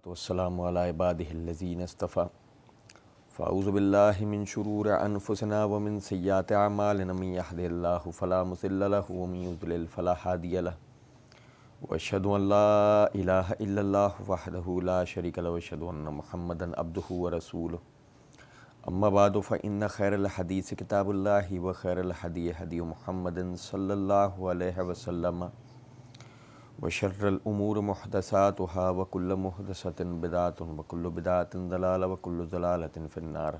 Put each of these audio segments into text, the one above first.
والسلام علی عبادہ الذین اصطفیٰ فاعوذ باللہ من شرور انفسنا ومن سیئات اعمالنا من یہدہ اللہ فلا مضل لہ ومن یضلل فلا ہادی لہ واشہد ان لا الہ الا اللہ وحدہ لا شریک لہ واشہد ان محمدا عبدہ ورسولہ اما بعد فإن خیر الحدیث کتاب اللہ وخیر الہدی ہدی محمد صلی اللہ علیہ وسلم وشر الامور محدثاتها وكل محدثة بدعة وكل بدعة ضلالة وكل ضلالة في النار.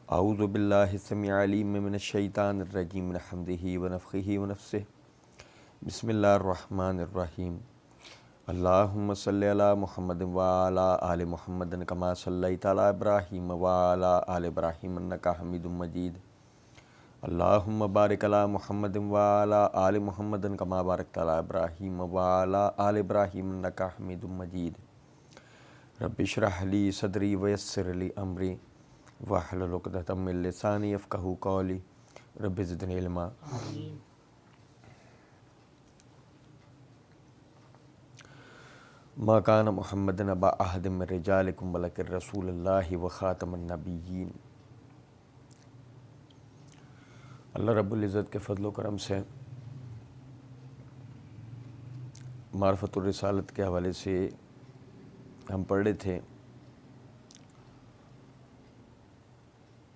اعوذ باللہ السمیع العلیم من الشیطان الرجیم من حمدہ ونفخہ ونفثہ. بسم اللہ الرحمن الرحیم. اللہم صلی علی محمد وعلی آل محمد کما صلیت علی ابراہیم وعلی آل ابراہیم انک حمید مجید. اللہم بارک علی محمد وعلی آل محمد کما بارکت علی ابراہیم وعلی آل ابراہیم انک حمید مجید. رب اشرح لی صدری ویسر لی امری واحلل عقدۃ من لسانی یفقہوا قولی. رب زدنی علما. ما کان محمد ابا احد من رجالکم ولکن رسول اللہ وخاتم النبیین. اللہ رب العزت کے فضل و کرم سے معرفت الرسالت کے حوالے سے ہم پڑھ رہے تھے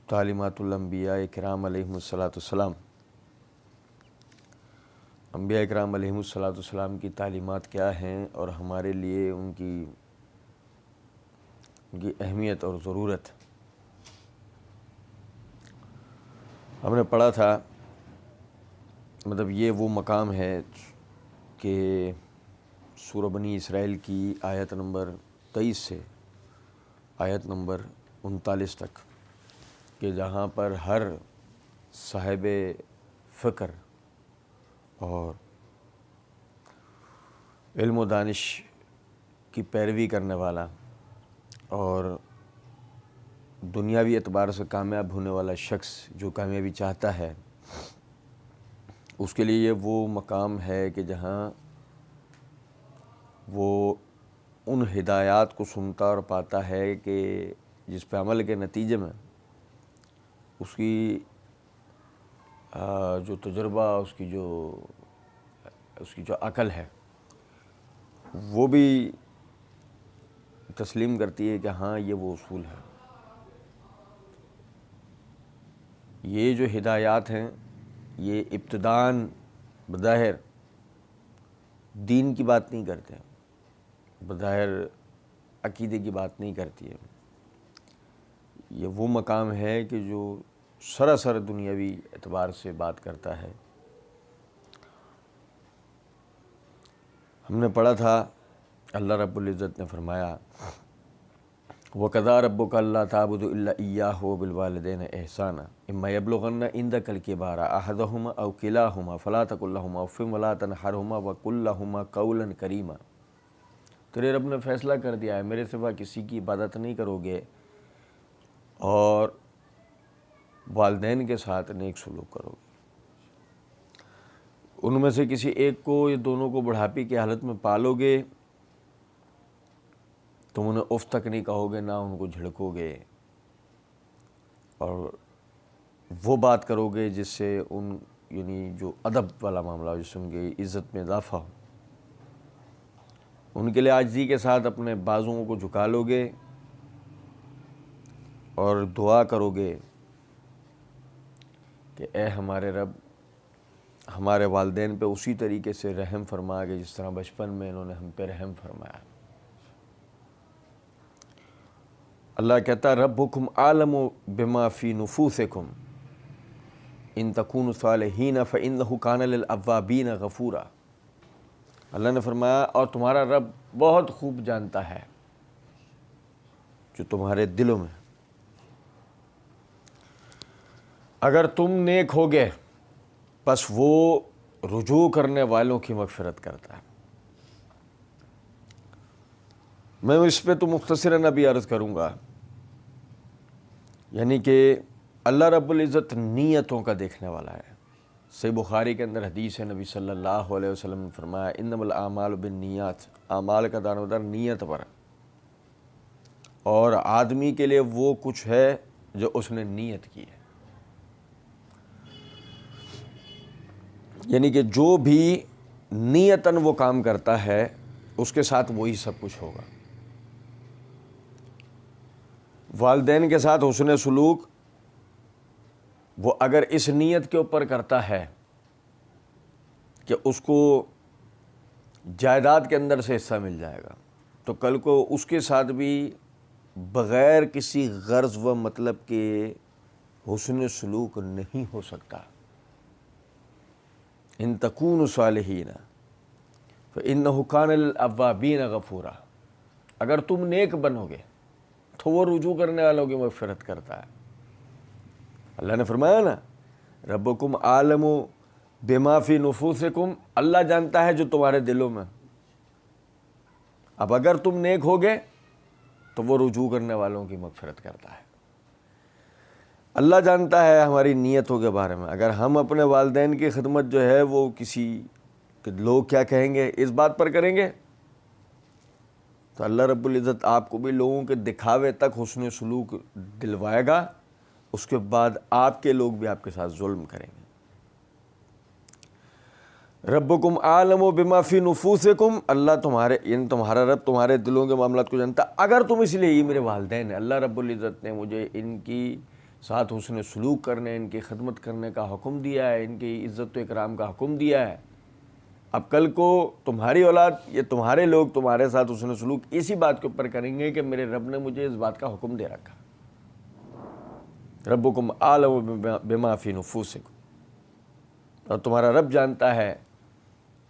تعلیمات الانبیاء کرام علیہم السلام. انبیاء کرام علیہم السلام کی تعلیمات کیا ہیں اور ہمارے لیے ان کی اہمیت اور ضرورت. ہم نے پڑھا تھا مطلب یہ وہ مقام ہے کہ سورہ بنی اسرائیل کی آیت نمبر 23 سے آیت نمبر 39 تک کہ جہاں پر ہر صاحب فکر اور علم و دانش کی پیروی کرنے والا اور دنیاوی اعتبار سے کامیاب ہونے والا شخص جو کامیابی چاہتا ہے اس کے لیے یہ وہ مقام ہے کہ جہاں وہ ان ہدایات کو سنتا اور پاتا ہے کہ جس پہ عمل کے نتیجے میں اس کی جو تجربہ اس کی جو عقل ہے وہ بھی تسلیم کرتی ہے کہ ہاں یہ وہ اصول ہے. یہ جو ہدایات ہیں یہ ابتداً بظاہر دین کی بات نہیں کرتے ہیں, بظاہر عقیدے کی بات نہیں کرتی ہے. یہ وہ مقام ہے کہ جو سراسر دنیاوی اعتبار سے بات کرتا ہے. ہم نے پڑھا تھا اللہ رب العزت نے فرمایا وَقَضَىٰ رَبُّكَ أَلَّا تَعْبُدُوا إِلَّا إِيَّاهُ وَبِالْوَالِدَيْنِ إِحْسَانًا إِمَّا يَبْلُغَنَّ عِندَكَ الْكِبَرَ أَحَدُهُمَا أَوْ كِلَاهُمَا فَلَا تَقُل لَّهُمَا أُفٍّ وَلَا تَنْهَرْهُمَا وَقُل لَّهُمَا قَوْلًا كَرِيمًا. تیرے رب نے فیصلہ کر دیا ہے میرے سوا کسی کی عبادت نہیں کرو گے اور والدین کے ساتھ نیک سلوک کرو گے. ان میں سے کسی ایک کو یا دونوں کو بڑھاپے کی حالت میں پالو گے تم انہیں اف تک نہیں کہو گے, نہ ان کو جھڑکو گے, اور وہ بات کرو گے جس سے ان یعنی جو ادب والا معاملہ ہو, جس سے ان کی عزت میں اضافہ ہو. ان کے لیے عاجزی کے ساتھ اپنے بازوؤں کو جھکا لو گے اور دعا کرو گے کہ اے ہمارے رب ہمارے والدین پہ اسی طریقے سے رحم فرما کہ جس طرح بچپن میں انہوں نے ہم پہ رحم فرمایا. اللہ کہتا ربکم عالم بما فی نفوسکم ان تکونوا صالحین فإنہ کان للأوابین غفورا. اللہ نے فرمایا اور تمہارا رب بہت خوب جانتا ہے جو تمہارے دلوں میں. اگر تم نیک ہوگے بس وہ رجوع کرنے والوں کی مغفرت کرتا ہے. میں اس پہ تو مختصراً ابھی عرض کروں گا, یعنی کہ اللہ رب العزت نیتوں کا دیکھنے والا ہے. صحیح بخاری کے اندر حدیث ہے, نبی صلی اللہ علیہ وسلم نے فرمایا انما الاعمال بالنیات, اعمال کا دار و مدار نیت پر. اور آدمی کے لیے وہ کچھ ہے جو اس نے نیت کی ہے. یعنی کہ جو بھی نیتاً وہ کام کرتا ہے اس کے ساتھ وہی سب کچھ ہوگا. والدین کے ساتھ حسن سلوک وہ اگر اس نیت کے اوپر کرتا ہے کہ اس کو جائیداد کے اندر سے حصہ مل جائے گا، تو کل کو اس کے ساتھ بھی بغیر کسی غرض و مطلب کے حسن سلوک نہیں ہو سکتا. ان تکونوا صالحین فإنہ کان للأوابین غفورا. اگر تم نیک بنو گے تو وہ رجوع کرنے والوں کی مغفرت کرتا ہے. اللہ نے فرمایا نا، ربکم عالم بما فی نفوسکم، اللہ جانتا ہے جو تمہارے دلوں میں. اب اگر تم نیک ہوگے تو وہ رجوع کرنے والوں کی مغفرت کرتا ہے. اللہ جانتا ہے ہماری نیتوں کے بارے میں. اگر ہم اپنے والدین کی خدمت جو ہے وہ کسی کہ لوگ کیا کہیں گے اس بات پر کریں گے، تو اللہ رب العزت آپ کو بھی لوگوں کے دکھاوے تک حسن سلوک دلوائے گا. اس کے بعد آپ کے لوگ بھی آپ کے ساتھ ظلم کریں گے. ربکم عالم بما فی نفوسکم، اللہ تمہارے یعنی تمہارا رب تمہارے دلوں کے معاملات کو جانتا. اگر تم اس لیے، یہ میرے والدین ہیں، اللہ رب العزت نے مجھے ان کی ساتھ حسن سلوک کرنے، ان کی خدمت کرنے کا حکم دیا ہے، ان کی عزت و اکرام کا حکم دیا ہے. اب کل کو تمہاری اولاد یا تمہارے لوگ تمہارے ساتھ حسن سلوک اسی بات کے اوپر کریں گے کہ میرے رب نے مجھے اس بات کا حکم دے رکھا. ربکم عالم بما فی نفوسکم، اور تمہارا رب جانتا ہے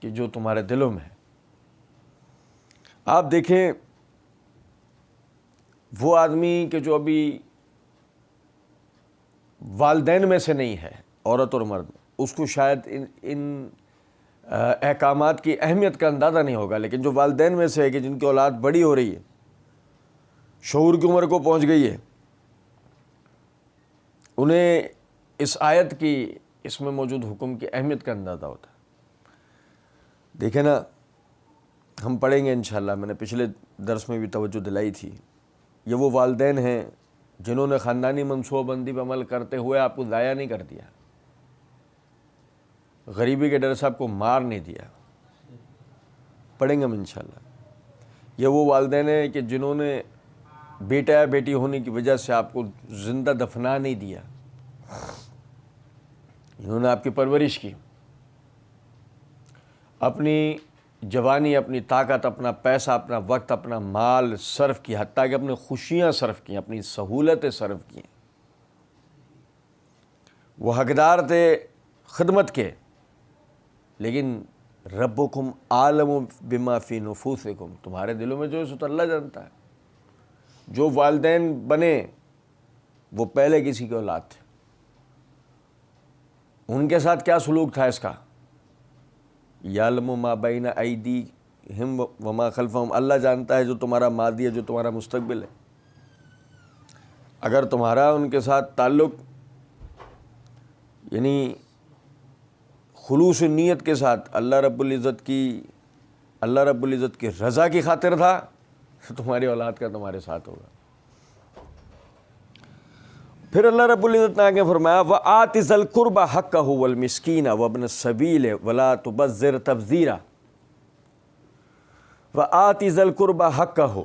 کہ جو تمہارے دلوں میں ہے. آپ دیکھیں وہ آدمی کہ جو ابھی والدین میں سے نہیں ہے، عورت اور مرد، اس کو شاید ان احکامات کی اہمیت کا اندازہ نہیں ہوگا. لیکن جو والدین میں سے ہے کہ جن کی اولاد بڑی ہو رہی ہے، شعور کی عمر کو پہنچ گئی ہے، انہیں اس آیت کی، اس میں موجود حکم کی اہمیت کا اندازہ ہوتا ہے. دیکھیں نا، ہم پڑھیں گے انشاءاللہ، میں نے پچھلے درس میں بھی توجہ دلائی تھی. یہ وہ والدین ہیں جنہوں نے خاندانی منصوبہ بندی پر عمل کرتے ہوئے آپ کو ضائع نہیں کر دیا، غریبی کے ڈر سے آپ کو مار نہیں دیا. پڑھیں گے ہم انشاءاللہ. یہ وہ والدین ہیں کہ جنہوں نے بیٹا یا بیٹی ہونے کی وجہ سے آپ کو زندہ دفنا نہیں دیا، انہوں نے آپ کی پرورش کی، اپنی جوانی، اپنی طاقت، اپنا پیسہ، اپنا وقت، اپنا مال صرف کی، حتیٰ کہ اپنے خوشیاں صرف کی، اپنی سہولتیں صرف کی. وہ حقدار تھے خدمت کے، لیکن ربکم عالم بما فی نفوسکم، تمہارے دلوں میں جو ہے تو اللہ جانتا ہے. جو والدین بنے وہ پہلے کسی کی اولاد تھے، ان کے ساتھ کیا سلوک تھا اس کا؟ یعلم ما بین ایدیہم وما خلفہم، اللہ جانتا ہے جو تمہارا ماضی ہے، جو تمہارا مستقبل ہے. اگر تمہارا ان کے ساتھ تعلق یعنی خلوص نیت کے ساتھ اللہ رب العزت کی رضا کی خاطر تھا، تو تمہاری اولاد کا تمہارے ساتھ ہوگا. پھر اللہ رب العزت نے آگے فرمایا وَآتِ ذَا الْقُرْبَى حَقَّهُ وَالْمِسْكِينَ وَابْنَ السَّبِيلِ وَلَا تُبَذِّرْ تَبْذِيرًا. وَآتِ ذَا الْقُرْبَى حَقَّهُ،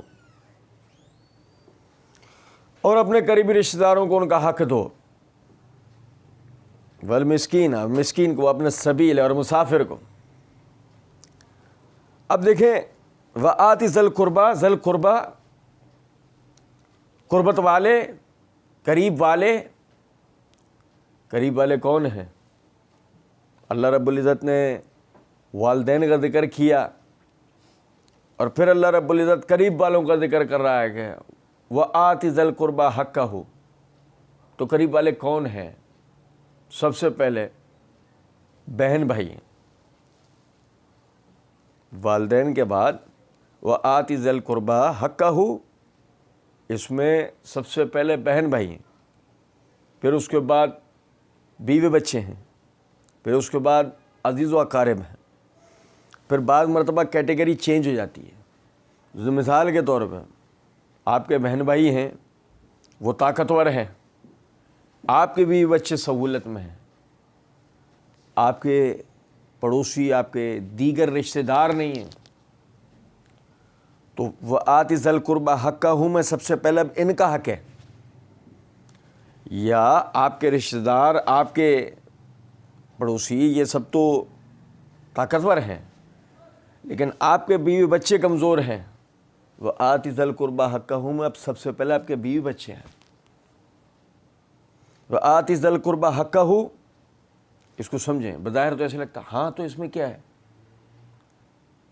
اور اپنے قریبی رشتہ داروں کو ان کا حق دو. والمسکین، مسکین کو، اپنے السبیل اور مسافر کو. اب دیکھیں وآتِ ذَا الْقُرْبَى، ذَا الْقُرْبَى قربت والے، قریب والے. قریب والے کون ہیں؟ اللہ رب العزت نے والدین کا ذکر کیا اور پھر اللہ رب العزت قریب والوں کا ذکر کر رہا ہے کہ وآتِ ذَا الْقُرْبَى حَقَّهُ. تو قریب والے کون ہیں؟ سب سے پہلے بہن بھائی ہیں. والدین کے بعد وآتِ ذَا الْقُرْبَى حَقَّهُ، اس میں سب سے پہلے بہن بھائی ہیں، پھر اس کے بعد بیوی بچے ہیں، پھر اس کے بعد عزیز و اقارب ہیں. پھر بعض مرتبہ کیٹیگری چینج ہو جاتی ہے. مثال کے طور پہ آپ کے بہن بھائی ہیں وہ طاقتور ہیں، آپ کے بیوی بچے سہولت میں ہیں، آپ کے پڑوسی، آپ کے دیگر رشتہ دار نہیں ہیں، تو وہ آتی ذل قربہ حقہ میں سب سے پہلے ان کا حق ہے، یا آپ کے رشتہ دار، آپ کے پڑوسی، یہ سب تو طاقتور ہیں، لیکن آپ کے بیوی بچے کمزور ہیں، وہ آتی ذل قربہ حقہ میں اب سب سے پہلے آپ کے بیوی بچے ہیں۔ وہ آتی ذل قربہ حقہ، اس کو سمجھیں۔ بظاہر تو ایسے لگتا ہاں تو اس میں کیا ہے،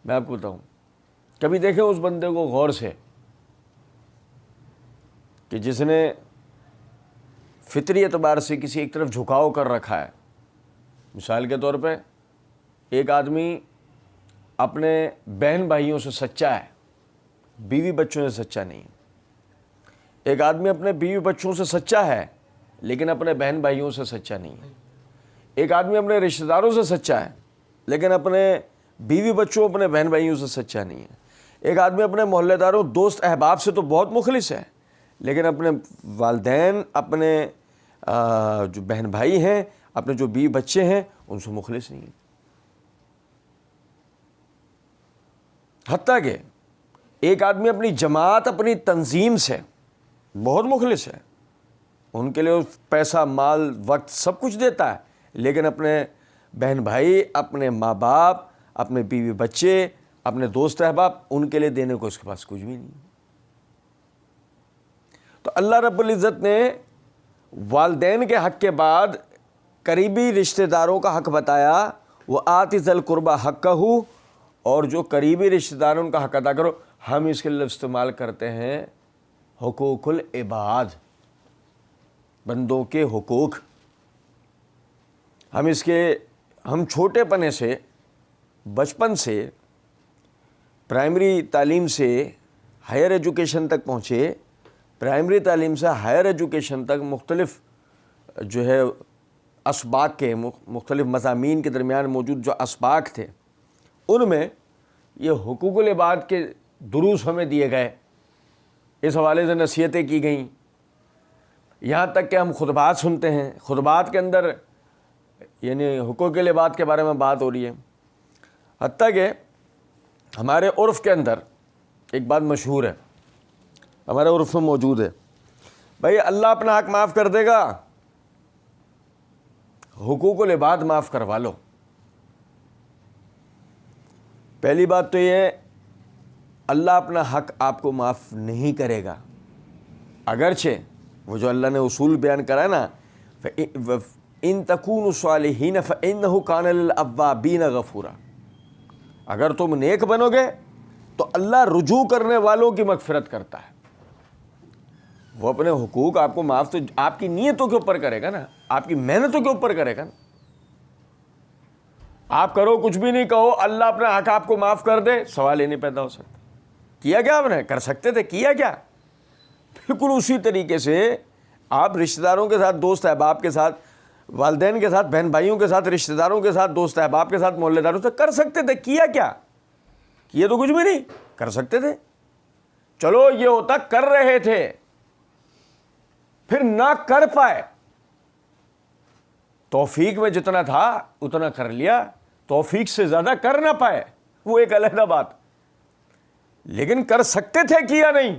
میں آپ کو بتاؤں، کبھی دیکھیں اس بندے کو غور سے کہ جس نے فطری اعتبار سے کسی ایک طرف جھکاؤ کر رکھا ہے۔ مثال کے طور پہ ایک آدمی اپنے بہن بھائیوں سے سچا ہے، بیوی بچوں سے سچا نہیں ہے۔ ایک آدمی اپنے بیوی بچوں سے سچا ہے لیکن اپنے بہن بھائیوں سے سچا نہیں ہے۔ ایک آدمی اپنے رشتہ داروں سے سچا ہے لیکن اپنے بیوی بچوں، اپنے بہن بھائیوں سے سچا نہیں ہے۔ ایک آدمی اپنے محلے داروں، دوست احباب سے تو بہت مخلص ہے لیکن اپنے والدین، اپنے جو بہن بھائی ہیں، اپنے جو بیوی بچے ہیں، ان سے مخلص نہیں ہے۔ حتیٰ کہ ایک آدمی اپنی جماعت، اپنی تنظیم سے بہت مخلص ہے، ان کے لیے پیسہ، مال، وقت سب کچھ دیتا ہے، لیکن اپنے بہن بھائی، اپنے ماں باپ، اپنے بیوی بچے، اپنے دوست احباب، ان کے لیے دینے کو اس کے پاس کچھ بھی نہیں۔ تو اللہ رب العزت نے والدین کے حق کے بعد قریبی رشتہ داروں کا حق بتایا، وہ آتی ذل قربہ حقہ، اور جو قریبی رشتہ دار ان کا حق ادا کرو۔ ہم اس کے لفظ استعمال کرتے ہیں حقوق العباد، بندوں کے حقوق۔ ہم چھوٹے پنے سے، بچپن سے، پرائمری تعلیم سے ہائر ایجوکیشن تک پہنچے، پرائمری تعلیم سے ہائر ایجوکیشن تک مختلف جو ہے اسباق کے، مختلف مضامین کے درمیان موجود جو اسباق تھے، ان میں یہ حقوق العباد کے دروس ہمیں دیے گئے، اس حوالے سے نصیحتیں کی گئیں، یہاں تک کہ ہم خطبات سنتے ہیں، خطبات کے اندر یعنی حقوق العباد کے بارے میں بات ہو رہی ہے۔ حتیٰ کہ ہمارے عرف کے اندر ایک بات مشہور ہے، ہمارے عرف میں موجود ہے، بھائی اللہ اپنا حق معاف کر دے گا، حقوق العباد معاف کروا لو۔ پہلی بات تو یہ، اللہ اپنا حق آپ کو معاف نہیں کرے گا، اگرچہ وہ جو اللہ نے اصول بیان کرا ہے نا، ان تکونوا صالحین فانہ کان للأوابین غفورا، اگر تم نیک بنو گے تو اللہ رجوع کرنے والوں کی مغفرت کرتا ہے۔ وہ اپنے حقوق آپ کو معاف تو آپ کی نیتوں کے اوپر کرے گا نا، آپ کی محنتوں کے اوپر کرے گا نا۔ آپ کرو کچھ بھی نہیں کہو، اللہ اپنا حق آپ کو معاف کر دے، سوال ہی نہیں پیدا ہو سکتا۔ کیا کیا آپ نے، کر سکتے تھے، کیا کیا؟ بالکل اسی طریقے سے آپ رشتہ داروں کے ساتھ، دوست احباب کے ساتھ، والدین کے ساتھ، بہن بھائیوں کے ساتھ، رشتہ داروں کے ساتھ، دوست احباب کے ساتھ، محلے داروں سے کر سکتے تھے، کیا کیا؟ کیے تو کچھ بھی نہیں، کر سکتے تھے۔ چلو یہ ہوتا کر رہے تھے، پھر نہ کر پائے، توفیق میں جتنا تھا اتنا کر لیا، توفیق سے زیادہ کر نہ پائے، وہ ایک علیحدہ بات، لیکن کر سکتے تھے، کیا نہیں،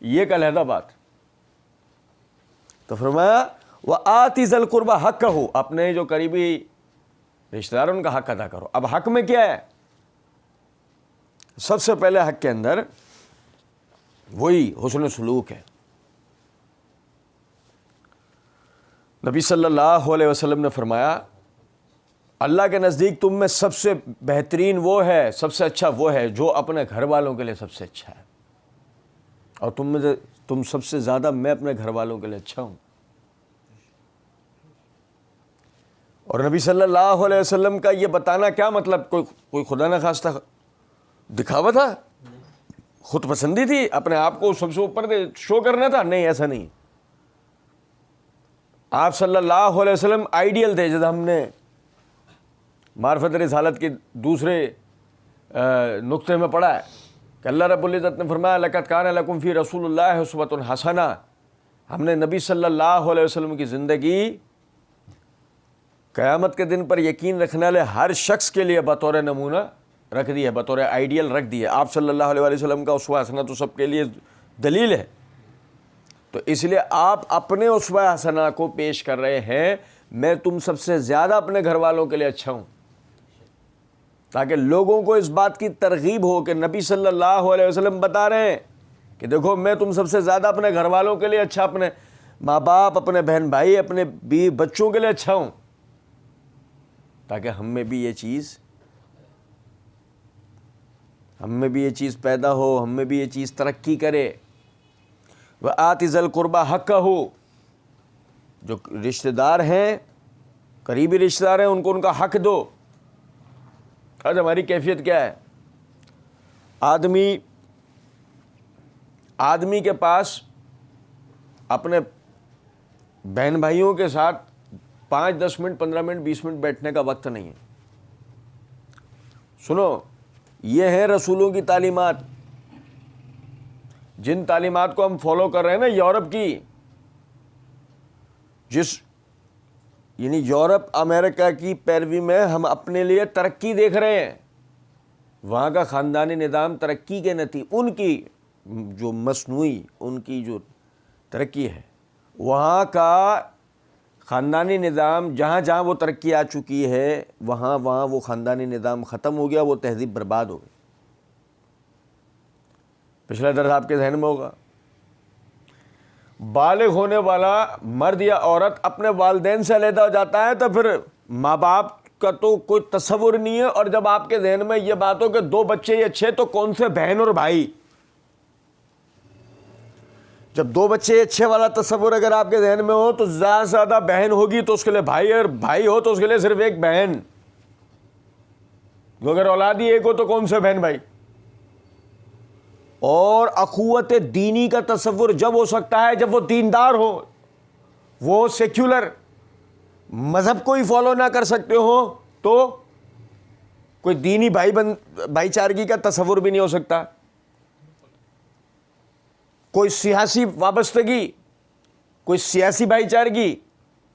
یہ ایک علیحدہ بات۔ تو فرمایا وَآتِ ذَا الْقُرْبَى حَقَّهُ، اپنے جو قریبی رشتہ دار ان کا حق ادا کرو۔ اب حق میں کیا ہے؟ سب سے پہلے حق کے اندر وہی حسن سلوک ہے۔ نبی صلی اللہ علیہ وسلم نے فرمایا، اللہ کے نزدیک تم میں سب سے بہترین وہ ہے، سب سے اچھا وہ ہے جو اپنے گھر والوں کے لیے سب سے اچھا ہے، اور تم سب سے زیادہ میں اپنے گھر والوں کے لیے اچھا ہوں۔ اور نبی صلی اللہ علیہ وسلم کا یہ بتانا کیا مطلب، کوئی خدا نہ خواستہ دکھاوا تھا، خود پسندی تھی، اپنے آپ کو سب سے اوپر شو کرنا تھا؟ نہیں، ایسا نہیں۔ آپ صلی اللہ علیہ وسلم آئیڈیل تھے، جیسے ہم نے معرفت رسالت کے دوسرے نقطے میں پڑھا ہے کہ اللہ رب العزت نے فرمایا لقد کان لکم فی رسول اللہ اسوۃ حسنہ، ہم نے نبی صلی اللہ علیہ وسلم کی زندگی قیامت کے دن پر یقین رکھنے والے ہر شخص کے لیے بطور نمونہ رکھ دی ہے، بطور آئیڈیل رکھ دی ہے۔ آپ صلی اللہ علیہ وسلم کا اسوہ حسنہ تو سب کے لیے دلیل ہے، تو اس لیے آپ اپنے اسوہ حسنہ کو پیش کر رہے ہیں، میں تم سب سے زیادہ اپنے گھر والوں کے لیے اچھا ہوں، تاکہ لوگوں کو اس بات کی ترغیب ہو کہ نبی صلی اللہ علیہ وسلم بتا رہے ہیں کہ دیکھو میں تم سب سے زیادہ اپنے گھر والوں کے لیے اچھا، اپنے ماں باپ، اپنے بہن بھائی، اپنے بیوی بچوں کے لیے اچھا ہوں، تاکہ ہم میں بھی یہ چیز پیدا ہو، ہم میں بھی یہ چیز ترقی کرے۔ وَآتِ ذَا الْقُرْبَى حَقَّهُ، جو رشتہ دار ہیں، قریبی رشتہ دار ہیں، ان کو ان کا حق دو۔ آج ہماری کیفیت کیا ہے؟ آدمی کے پاس اپنے بہن بھائیوں کے ساتھ 5-10 منٹ 15 منٹ 20 منٹ بیٹھنے کا وقت نہیں ہے۔ سنو، یہ ہیں رسولوں کی تعلیمات، جن تعلیمات کو ہم فالو کر رہے ہیں نا، یورپ کی، یعنی یورپ امریکہ کی پیروی میں ہم اپنے لیے ترقی دیکھ رہے ہیں۔ وہاں کا خاندانی نظام ترقی کے ان کی جو مصنوعی ان کی جو ترقی ہے، وہاں کا خاندانی نظام جہاں جہاں وہ ترقی آ چکی ہے، وہاں وہ خاندانی نظام ختم ہو گیا، وہ تہذیب برباد ہو گئی۔ پچھلا درس آپ کے ذہن میں ہوگا، بالغ ہونے والا مرد یا عورت اپنے والدین سے علیحدہ ہو جاتا ہے تو پھر ماں باپ کا تو کوئی تصور نہیں ہے، اور جب آپ کے ذہن میں یہ بات ہو کہ 2 بچے یا 6 تو کون سے بہن اور بھائی، جب 2 بچے یا 6 والا تصور اگر آپ کے ذہن میں ہو تو زیادہ سے زیادہ بہن ہوگی تو اس کے لیے بھائی، اور بھائی ہو تو اس کے لیے صرف ایک بہن، اگر اولاد ہی ایک ہو تو کون سے بہن بھائی۔ اور اخوت دینی کا تصور جب ہو سکتا ہے جب وہ دیندار ہو، وہ سیکولر مذہب کو ہی فالو نہ کر سکتے ہو تو کوئی دینی بھائی چارگی کا تصور بھی نہیں ہو سکتا، کوئی سیاسی وابستگی، کوئی سیاسی بھائی چارگی،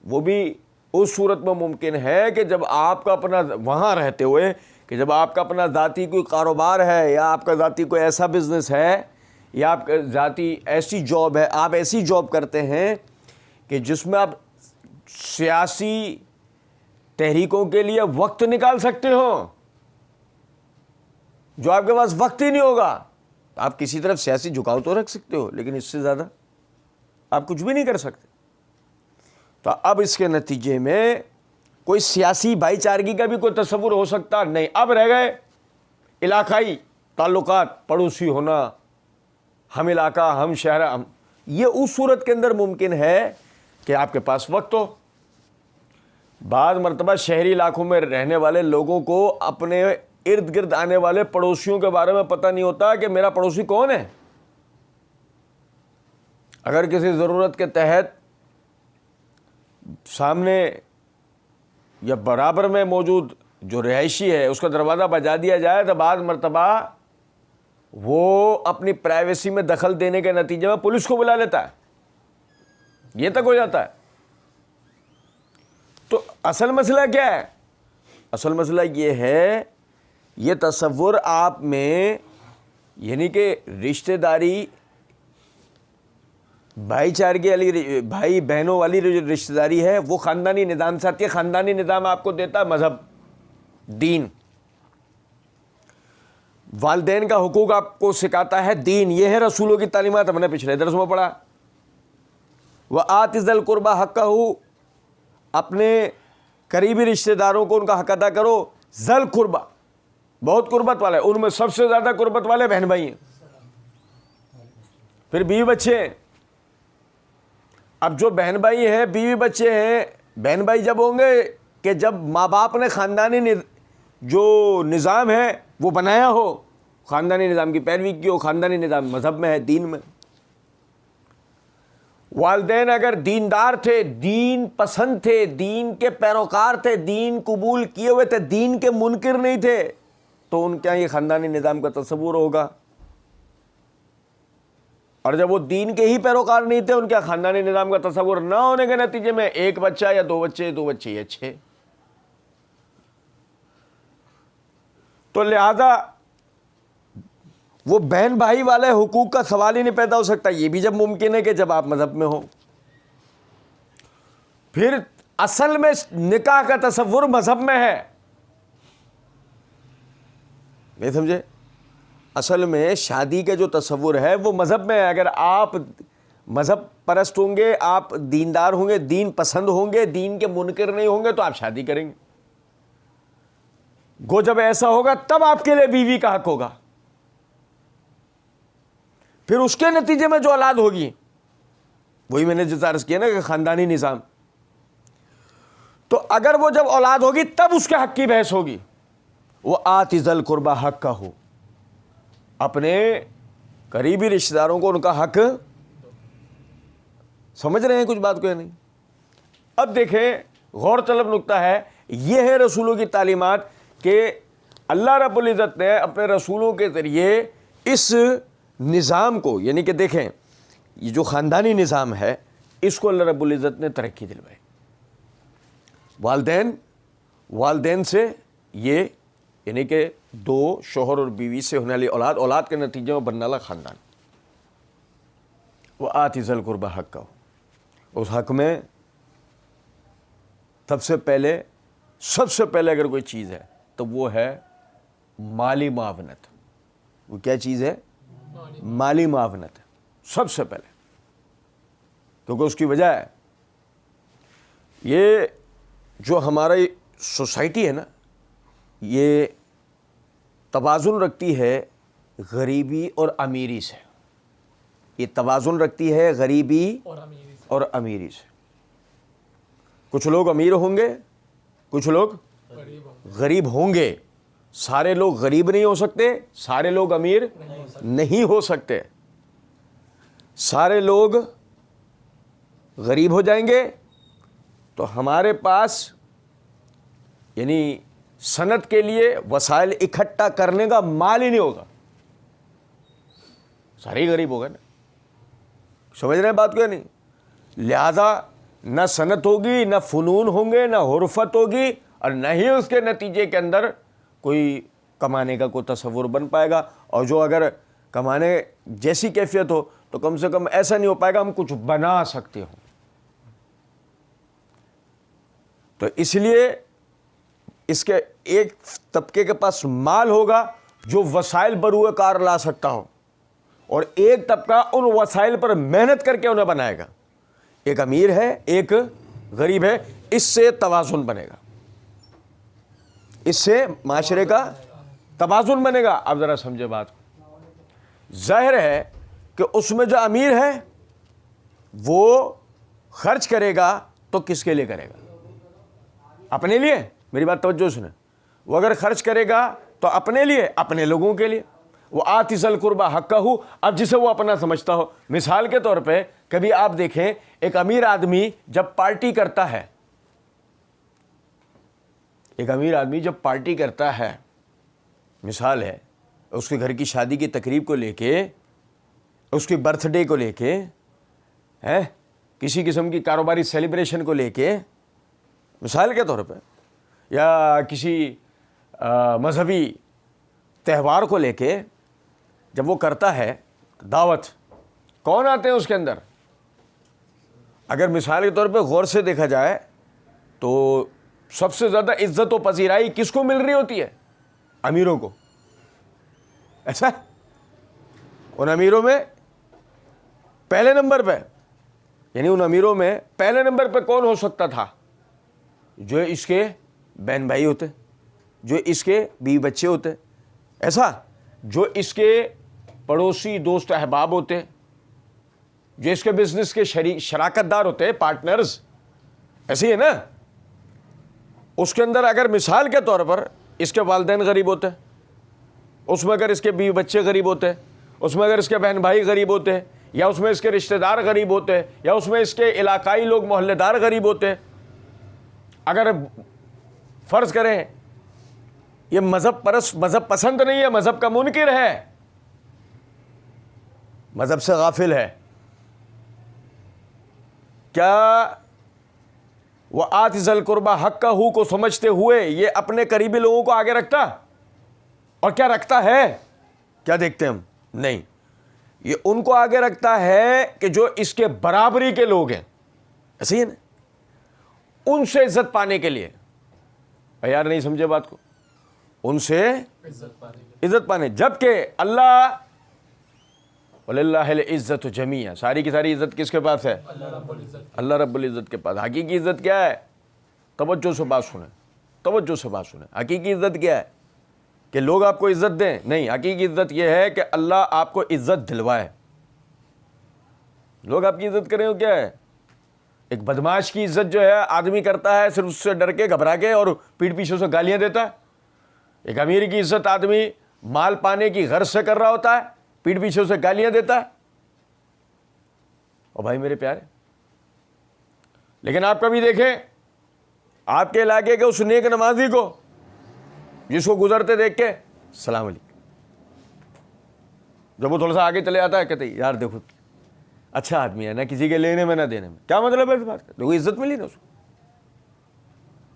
وہ بھی اس صورت میں ممکن ہے کہ جب آپ کا اپنا وہاں رہتے ہوئے کہ جب آپ کا اپنا ذاتی کوئی کاروبار ہے، یا آپ کا ذاتی کوئی ایسا بزنس ہے، یا آپ کا ذاتی ایسی جاب ہے، آپ ایسی جاب کرتے ہیں کہ جس میں آپ سیاسی تحریکوں کے لیے وقت نکال سکتے ہو، جو آپ کے پاس وقت ہی نہیں ہوگا، آپ کسی طرف سیاسی جھکاؤ تو رکھ سکتے ہو، لیکن اس سے زیادہ آپ کچھ بھی نہیں کر سکتے۔ تو اب اس کے نتیجے میں کوئی سیاسی بھائی چارگی کا بھی کوئی تصور ہو سکتا نہیں، اب رہ گئے علاقائی تعلقات، پڑوسی ہونا، ہم علاقہ، ہم شہر، یہ اس صورت کے اندر ممکن ہے کہ آپ کے پاس وقت ہو۔ بعض مرتبہ شہری علاقوں میں رہنے والے لوگوں کو اپنے ارد گرد آنے والے پڑوسیوں کے بارے میں پتہ نہیں ہوتا کہ میرا پڑوسی کون ہے۔ اگر کسی ضرورت کے تحت سامنے یا برابر میں موجود جو رہائشی ہے اس کا دروازہ بجا دیا جائے تو بعض مرتبہ وہ اپنی پرائیویسی میں دخل دینے کے نتیجے میں پولیس کو بلا لیتا ہے، یہ تک ہو جاتا ہے۔ تو اصل مسئلہ کیا ہے؟ اصل مسئلہ یہ ہے، یہ تصور آپ میں، یعنی کہ رشتہ داری، بھائی چارگی والی، بھائی بہنوں والی رشتہ داری ہے، وہ خاندانی نظام سے آتی ہے۔ خاندانی نظام آپ کو دیتا ہے مذہب، دین، والدین کا حقوق آپ کو سکھاتا ہے دین، یہ ہے رسولوں کی تعلیمات، ہم نے پچھلے درس میں پڑھا۔ وَآتِ ذَا الْقُرْبَى حَقَّهُ، اپنے قریبی رشتہ داروں کو ان کا حق ادا کرو۔ ذَا الْقُرْبَى، بہت قربت والے، ان میں سب سے زیادہ قربت والے بہن بھائی ہیں، پھر بیوی بچے ہیں۔ اب جو بہن بھائی ہیں، بیوی بچے ہیں، بہن بھائی جب ہوں گے کہ جب ماں باپ نے خاندانی جو نظام ہے وہ بنایا ہو، خاندانی نظام کی پیروی کی ہو، خاندانی نظام مذہب میں ہے، دین میں۔ والدین اگر دیندار تھے، دین پسند تھے، دین کے پیروکار تھے، دین قبول کیے ہوئے تھے، دین کے منکر نہیں تھے، تو ان کا یہ خاندانی نظام کا تصور ہوگا اور جب وہ دین کے ہی پیروکار نہیں تھے، ان کے خاندانی نظام کا تصور نہ ہونے کے نتیجے میں ایک بچہ یا دو بچے یا 6. تو لہذا وہ بہن بھائی والے حقوق کا سوال ہی نہیں پیدا ہو سکتا. یہ بھی جب ممکن ہے کہ جب آپ مذہب میں ہو. پھر اصل میں نکاح کا تصور مذہب میں ہے، نہیں سمجھے؟ اصل میں شادی کا جو تصور ہے وہ مذہب میں ہے. اگر آپ مذہب پرست ہوں گے، آپ دیندار ہوں گے، دین پسند ہوں گے، دین کے منکر نہیں ہوں گے، تو آپ شادی کریں گے. گو جب ایسا ہوگا تب آپ کے لیے بیوی کا حق ہوگا. پھر اس کے نتیجے میں جو اولاد ہوگی، وہی میں نے جو عرض کیا نا کہ خاندانی نظام. تو اگر وہ جب اولاد ہوگی تب اس کے حق کی بحث ہوگی. وہ آتی ذل قربا حق کا ہو، اپنے قریبی رشتہ داروں کو ان کا حق. سمجھ رہے ہیں کچھ بات کو یا نہیں؟ اب دیکھیں، غور طلب نقطہ ہے، یہ ہے رسولوں کی تعلیمات کہ اللہ رب العزت نے اپنے رسولوں کے ذریعے اس نظام کو، یعنی کہ دیکھیں یہ جو خاندانی نظام ہے اس کو اللہ رب العزت نے ترقی دلوائی. والدین سے یہ، یعنی کہ دو شوہر اور بیوی سے ہونے والی اولاد کے نتیجے میں بننے والا خاندان. وہ آتی ذل قربا حق کا ہو، اس حق میں سب سے پہلے اگر کوئی چیز ہے تو وہ ہے مالی معاونت. وہ کیا چیز ہے؟ مالی معاونت سب سے پہلے. کیونکہ اس کی وجہ ہے یہ جو ہماری سوسائٹی ہے نا، یہ توازن رکھتی ہے غریبی اور امیری سے. یہ توازن رکھتی ہے غریبی اور امیری سے. کچھ لوگ امیر ہوں گے، کچھ لوگ غریب ہوں گے. سارے لوگ غریب نہیں ہو سکتے، سارے لوگ امیر نہیں ہو سکتے. سارے لوگ غریب ہو جائیں گے تو ہمارے پاس یعنی صنعت کے لیے وسائل اکٹھا کرنے کا مال ہی نہیں ہوگا. سارے ہی غریب ہوگا نا. سمجھ رہے ہیں بات کو یا نہیں؟ لہذا نہ صنعت ہوگی، نہ فنون ہوں گے، نہ حرفت ہوگی، اور نہ ہی اس کے نتیجے کے اندر کوئی کمانے کا کوئی تصور بن پائے گا. اور جو اگر کمانے جیسی کیفیت ہو تو کم سے کم ایسا نہیں ہو پائے گا ہم کچھ بنا سکتے ہوں. تو اس لیے اس کے ایک طبقے کے پاس مال ہوگا جو وسائل بروئے کار لا سکتا ہو، اور ایک طبقہ ان وسائل پر محنت کر کے انہیں بنائے گا. ایک امیر ہے، ایک غریب ہے. اس سے توازن بنے گا، اس سے معاشرے کا توازن بنے گا. اب ذرا سمجھے بات کو. ظاہر ہے کہ اس میں جو امیر ہے وہ خرچ کرے گا تو کس کے لیے کرے گا؟ اپنے لیے. میری بات توجہ سنیں. وہ اگر خرچ کرے گا تو اپنے لیے، اپنے لوگوں کے لیے. وہ آتی ذل قربا حق کا ہو، اب جسے وہ اپنا سمجھتا ہو. مثال کے طور پہ کبھی آپ دیکھیں ایک امیر آدمی جب پارٹی کرتا ہے، مثال ہے اس کے گھر کی شادی کی تقریب کو لے کے، اس کی برتھ ڈے کو لے کے، کسی قسم کی کاروباری سیلیبریشن کو لے کے، مثال کے طور پہ، یا کسی مذہبی تہوار کو لے کے جب وہ کرتا ہے دعوت، کون آتے ہیں اس کے اندر؟ اگر مثال کے طور پہ غور سے دیکھا جائے تو سب سے زیادہ عزت و پذیرائی کس کو مل رہی ہوتی ہے؟ امیروں کو. ایسا ان امیروں میں پہلے نمبر پہ، یعنی ان امیروں میں پہلے نمبر پہ کون ہو سکتا تھا؟ جو اس کے بہن بھائی ہوتے، جو اس کے بیوی بچے ہوتے، ایسا جو اس کے پڑوسی دوست احباب ہوتے، جو اس کے بزنس کے شراکت دار ہوتے، پارٹنرز. ایسے ہی ہے نا. اس کے اندر اگر مثال کے طور پر اس کے والدین غریب ہوتے، اس میں اگر اس کے بیوی بچے غریب ہوتے، اس میں اگر اس کے بہن بھائی غریب ہوتے، یا اس میں اس کے رشتہ دار غریب ہوتے، یا اس میں اس کے علاقائی لوگ محلے دار غریب ہوتے، اگر فرض کریں یہ مذہب پسند نہیں ہے، مذہب کا منکر ہے، مذہب سے غافل ہے. کیا وہ آت ذل قربا حقہ کو سمجھتے ہوئے یہ اپنے قریبی لوگوں کو آگے رکھتا؟ اور کیا رکھتا ہے؟ کیا دیکھتے ہیں ہم؟ نہیں، یہ ان کو آگے رکھتا ہے کہ جو اس کے برابری کے لوگ ہیں. ایسے ہی نا، ان سے عزت پانے کے لیے. یار نہیں سمجھے بات کو؟ ان سے عزت پانے، جبکہ اللہ وَلِلَّهِ الْعِزَّةُ جَمِيعًا، ساری کی ساری عزت کس کے پاس ہے؟ اللہ رب العزت کے پاس. حقیقی عزت کیا ہے؟ توجہ سے بات سنیں، توجہ سے بات سنیں. حقیقی عزت کیا ہے؟ کہ لوگ آپ کو عزت دیں؟ نہیں، حقیقی عزت یہ ہے کہ اللہ آپ کو عزت دلوائے. لوگ آپ کی عزت کریں وہ کیا ہے؟ ایک بدماش کی عزت جو ہے آدمی کرتا ہے صرف اس سے ڈر کے، گھبرا کے، اور پیٹھ پیچھے سے گالیاں دیتا ہے. ایک امیر کی عزت آدمی مال پانے کی غرض سے کر رہا ہوتا ہے، پیٹھ پیچھے سے گالیاں دیتا ہے. اور بھائی میرے پیارے، لیکن آپ کبھی دیکھیں آپ کے علاقے کے اس نیک نمازی کو جس کو گزرتے دیکھ کے السلام علیکم، جب وہ تھوڑا سا آگے چلے جاتا ہے کہتے یار دیکھو اچھا آدمی ہے، نہ کسی کے لینے میں نہ دینے میں. کیا مطلب ہے اس بات کا؟ دیکھو عزت ملی نا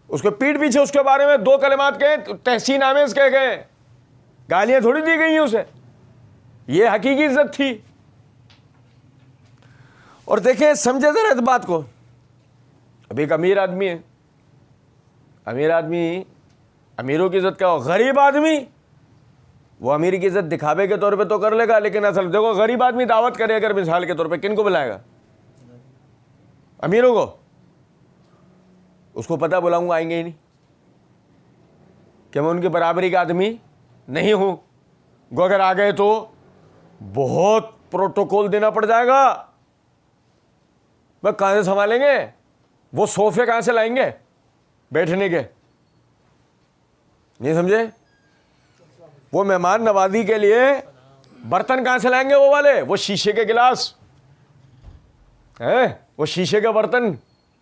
اس کو پیٹھ پیچھے اس کے بارے میں دو کلمات کہے، تحسین آمیز کہہ گئے، گالیاں تھوڑی دی گئی ہیں اسے. یہ حقیقی عزت تھی. اور دیکھیں سمجھے ذرا اس بات کو. اب ایک امیر آدمی ہے، امیر آدمی امیروں کی عزت کیا ہو؟ غریب آدمی وہ امیر کی عزت دکھاوے کے طور پہ تو کر لے گا، لیکن اصل دیکھو غریب آدمی دعوت کرے اگر مثال کے طور پہ کن کو بلائے گا؟ امیروں کو. اس کو پتہ بلاؤں گا آئیں گے ہی نہیں کہ میں ان کی برابری کا آدمی نہیں ہوں. گو اگر آ گئے تو بہت پروٹوکول دینا پڑ جائے گا. وہ کہاں سے سنبھالیں گے؟ وہ صوفے کہاں سے لائیں گے بیٹھنے کے؟ نہیں سمجھے؟ وہ مہمان نوازی کے لیے برتن کہاں سے لائیں گے؟ وہ والے وہ شیشے کے گلاس ہیں، وہ شیشے کے برتن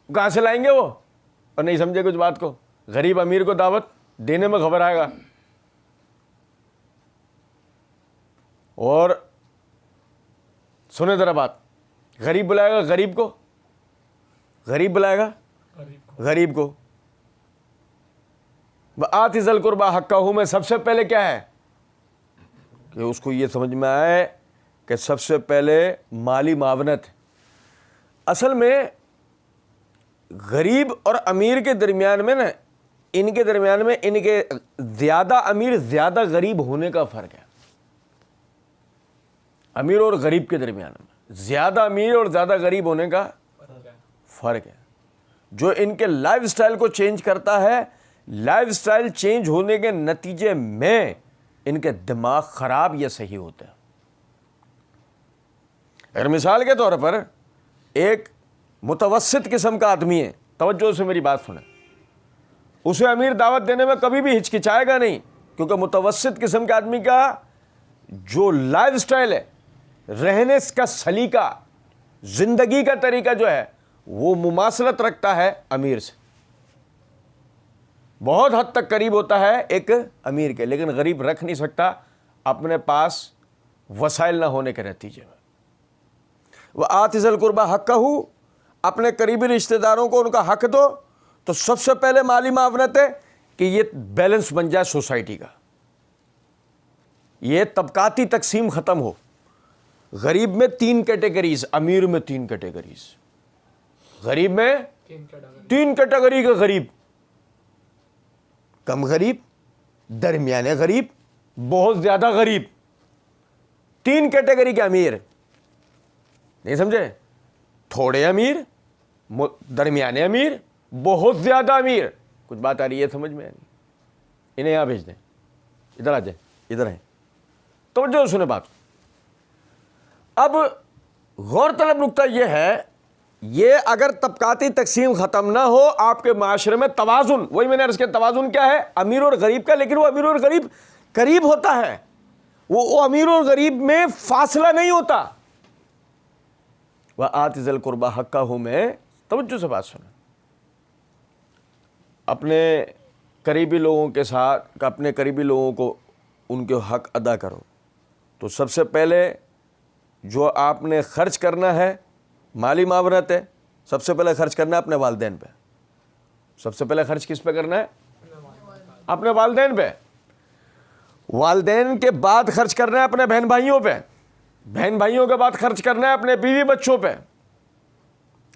کہاں سے لائیں گے وہ؟ اور نہیں سمجھے کچھ بات کو؟ غریب امیر کو دعوت دینے میں خبر آئے گا. اور سنیں ذرا بات، غریب بلائے گا غریب کو، غریب بلائے گا غریب کو. آتِ ذی القربیٰ حقہ میں سب سے پہلے کیا ہے کہ اس کو یہ سمجھ میں آئے کہ سب سے پہلے مالی معاونت. اصل میں غریب اور امیر کے درمیان میں نا، ان کے درمیان میں ان کے زیادہ امیر زیادہ غریب ہونے کا فرق ہے. امیر اور غریب کے درمیان میں زیادہ امیر اور زیادہ غریب ہونے کا فرق ہے. جو ان کے لائف سٹائل کو چینج کرتا ہے، لائف سٹائل چینج ہونے کے نتیجے میں ان کے دماغ خراب یا صحیح ہوتے ہیں. اگر مثال کے طور پر ایک متوسط قسم کا آدمی ہے، توجہ سے میری بات سنیں، اسے امیر دعوت دینے میں کبھی بھی ہچکچائے گا نہیں، کیونکہ متوسط قسم کے آدمی کا جو لائف سٹائل ہے، رہنے کا سلیقہ، زندگی کا طریقہ جو ہے وہ مماثلت رکھتا ہے امیر سے، بہت حد تک قریب ہوتا ہے ایک امیر کے. لیکن غریب رکھ نہیں سکتا اپنے پاس وسائل نہ ہونے کے نتیجے میں. وَآتِ ذِی الْقُرْبَىٰ حَقَّهُ، اپنے قریبی رشتہ داروں کو ان کا حق دو. تو سب سے پہلے مالی معاونت ہے کہ یہ بیلنس بن جائے سوسائٹی کا، یہ طبقاتی تقسیم ختم ہو. غریب میں 3 کیٹیگریز، امیر میں 3 کیٹیگریز. غریب میں 3 کیٹیگری کا غریب، کم غریب، درمیانے غریب، بہت زیادہ غریب. 3 کیٹیگری کے امیر. نہیں سمجھے؟ تھوڑے امیر، درمیانے امیر، بہت زیادہ امیر. کچھ بات آ رہی ہے سمجھ میں؟ انہیں یہاں بھیج دیں، ادھر آ جائیں، ادھر ہیں. توجہ سنیں بات. اب غور طلب نکتہ یہ ہے، یہ اگر طبقاتی تقسیم ختم نہ ہو آپ کے معاشرے میں توازن، وہی میں نے عرض کیا توازن کیا ہے؟ امیر اور غریب کا. لیکن وہ امیر اور غریب قریب ہوتا ہے، وہ امیر اور غریب میں فاصلہ نہیں ہوتا. وَآتِ ذِی الْقُرْبَىٰ حَقَّهُ میں توجہ سے بات سنیں. اپنے قریبی لوگوں کے ساتھ، اپنے قریبی لوگوں کو ان کے حق ادا کرو. تو سب سے پہلے جو آپ نے خرچ کرنا ہے، مالی معاونت ہے، سب سے پہلے خرچ کرنا ہے اپنے والدین پہ. سب سے پہلے خرچ کس پہ کرنا ہے؟ اپنے والدین پہ. والدین کے بعد خرچ کرنا ہے اپنے بہن بھائیوں پہ. بہن بھائیوں کے بعد خرچ کرنا ہے اپنے بیوی بچوں پہ.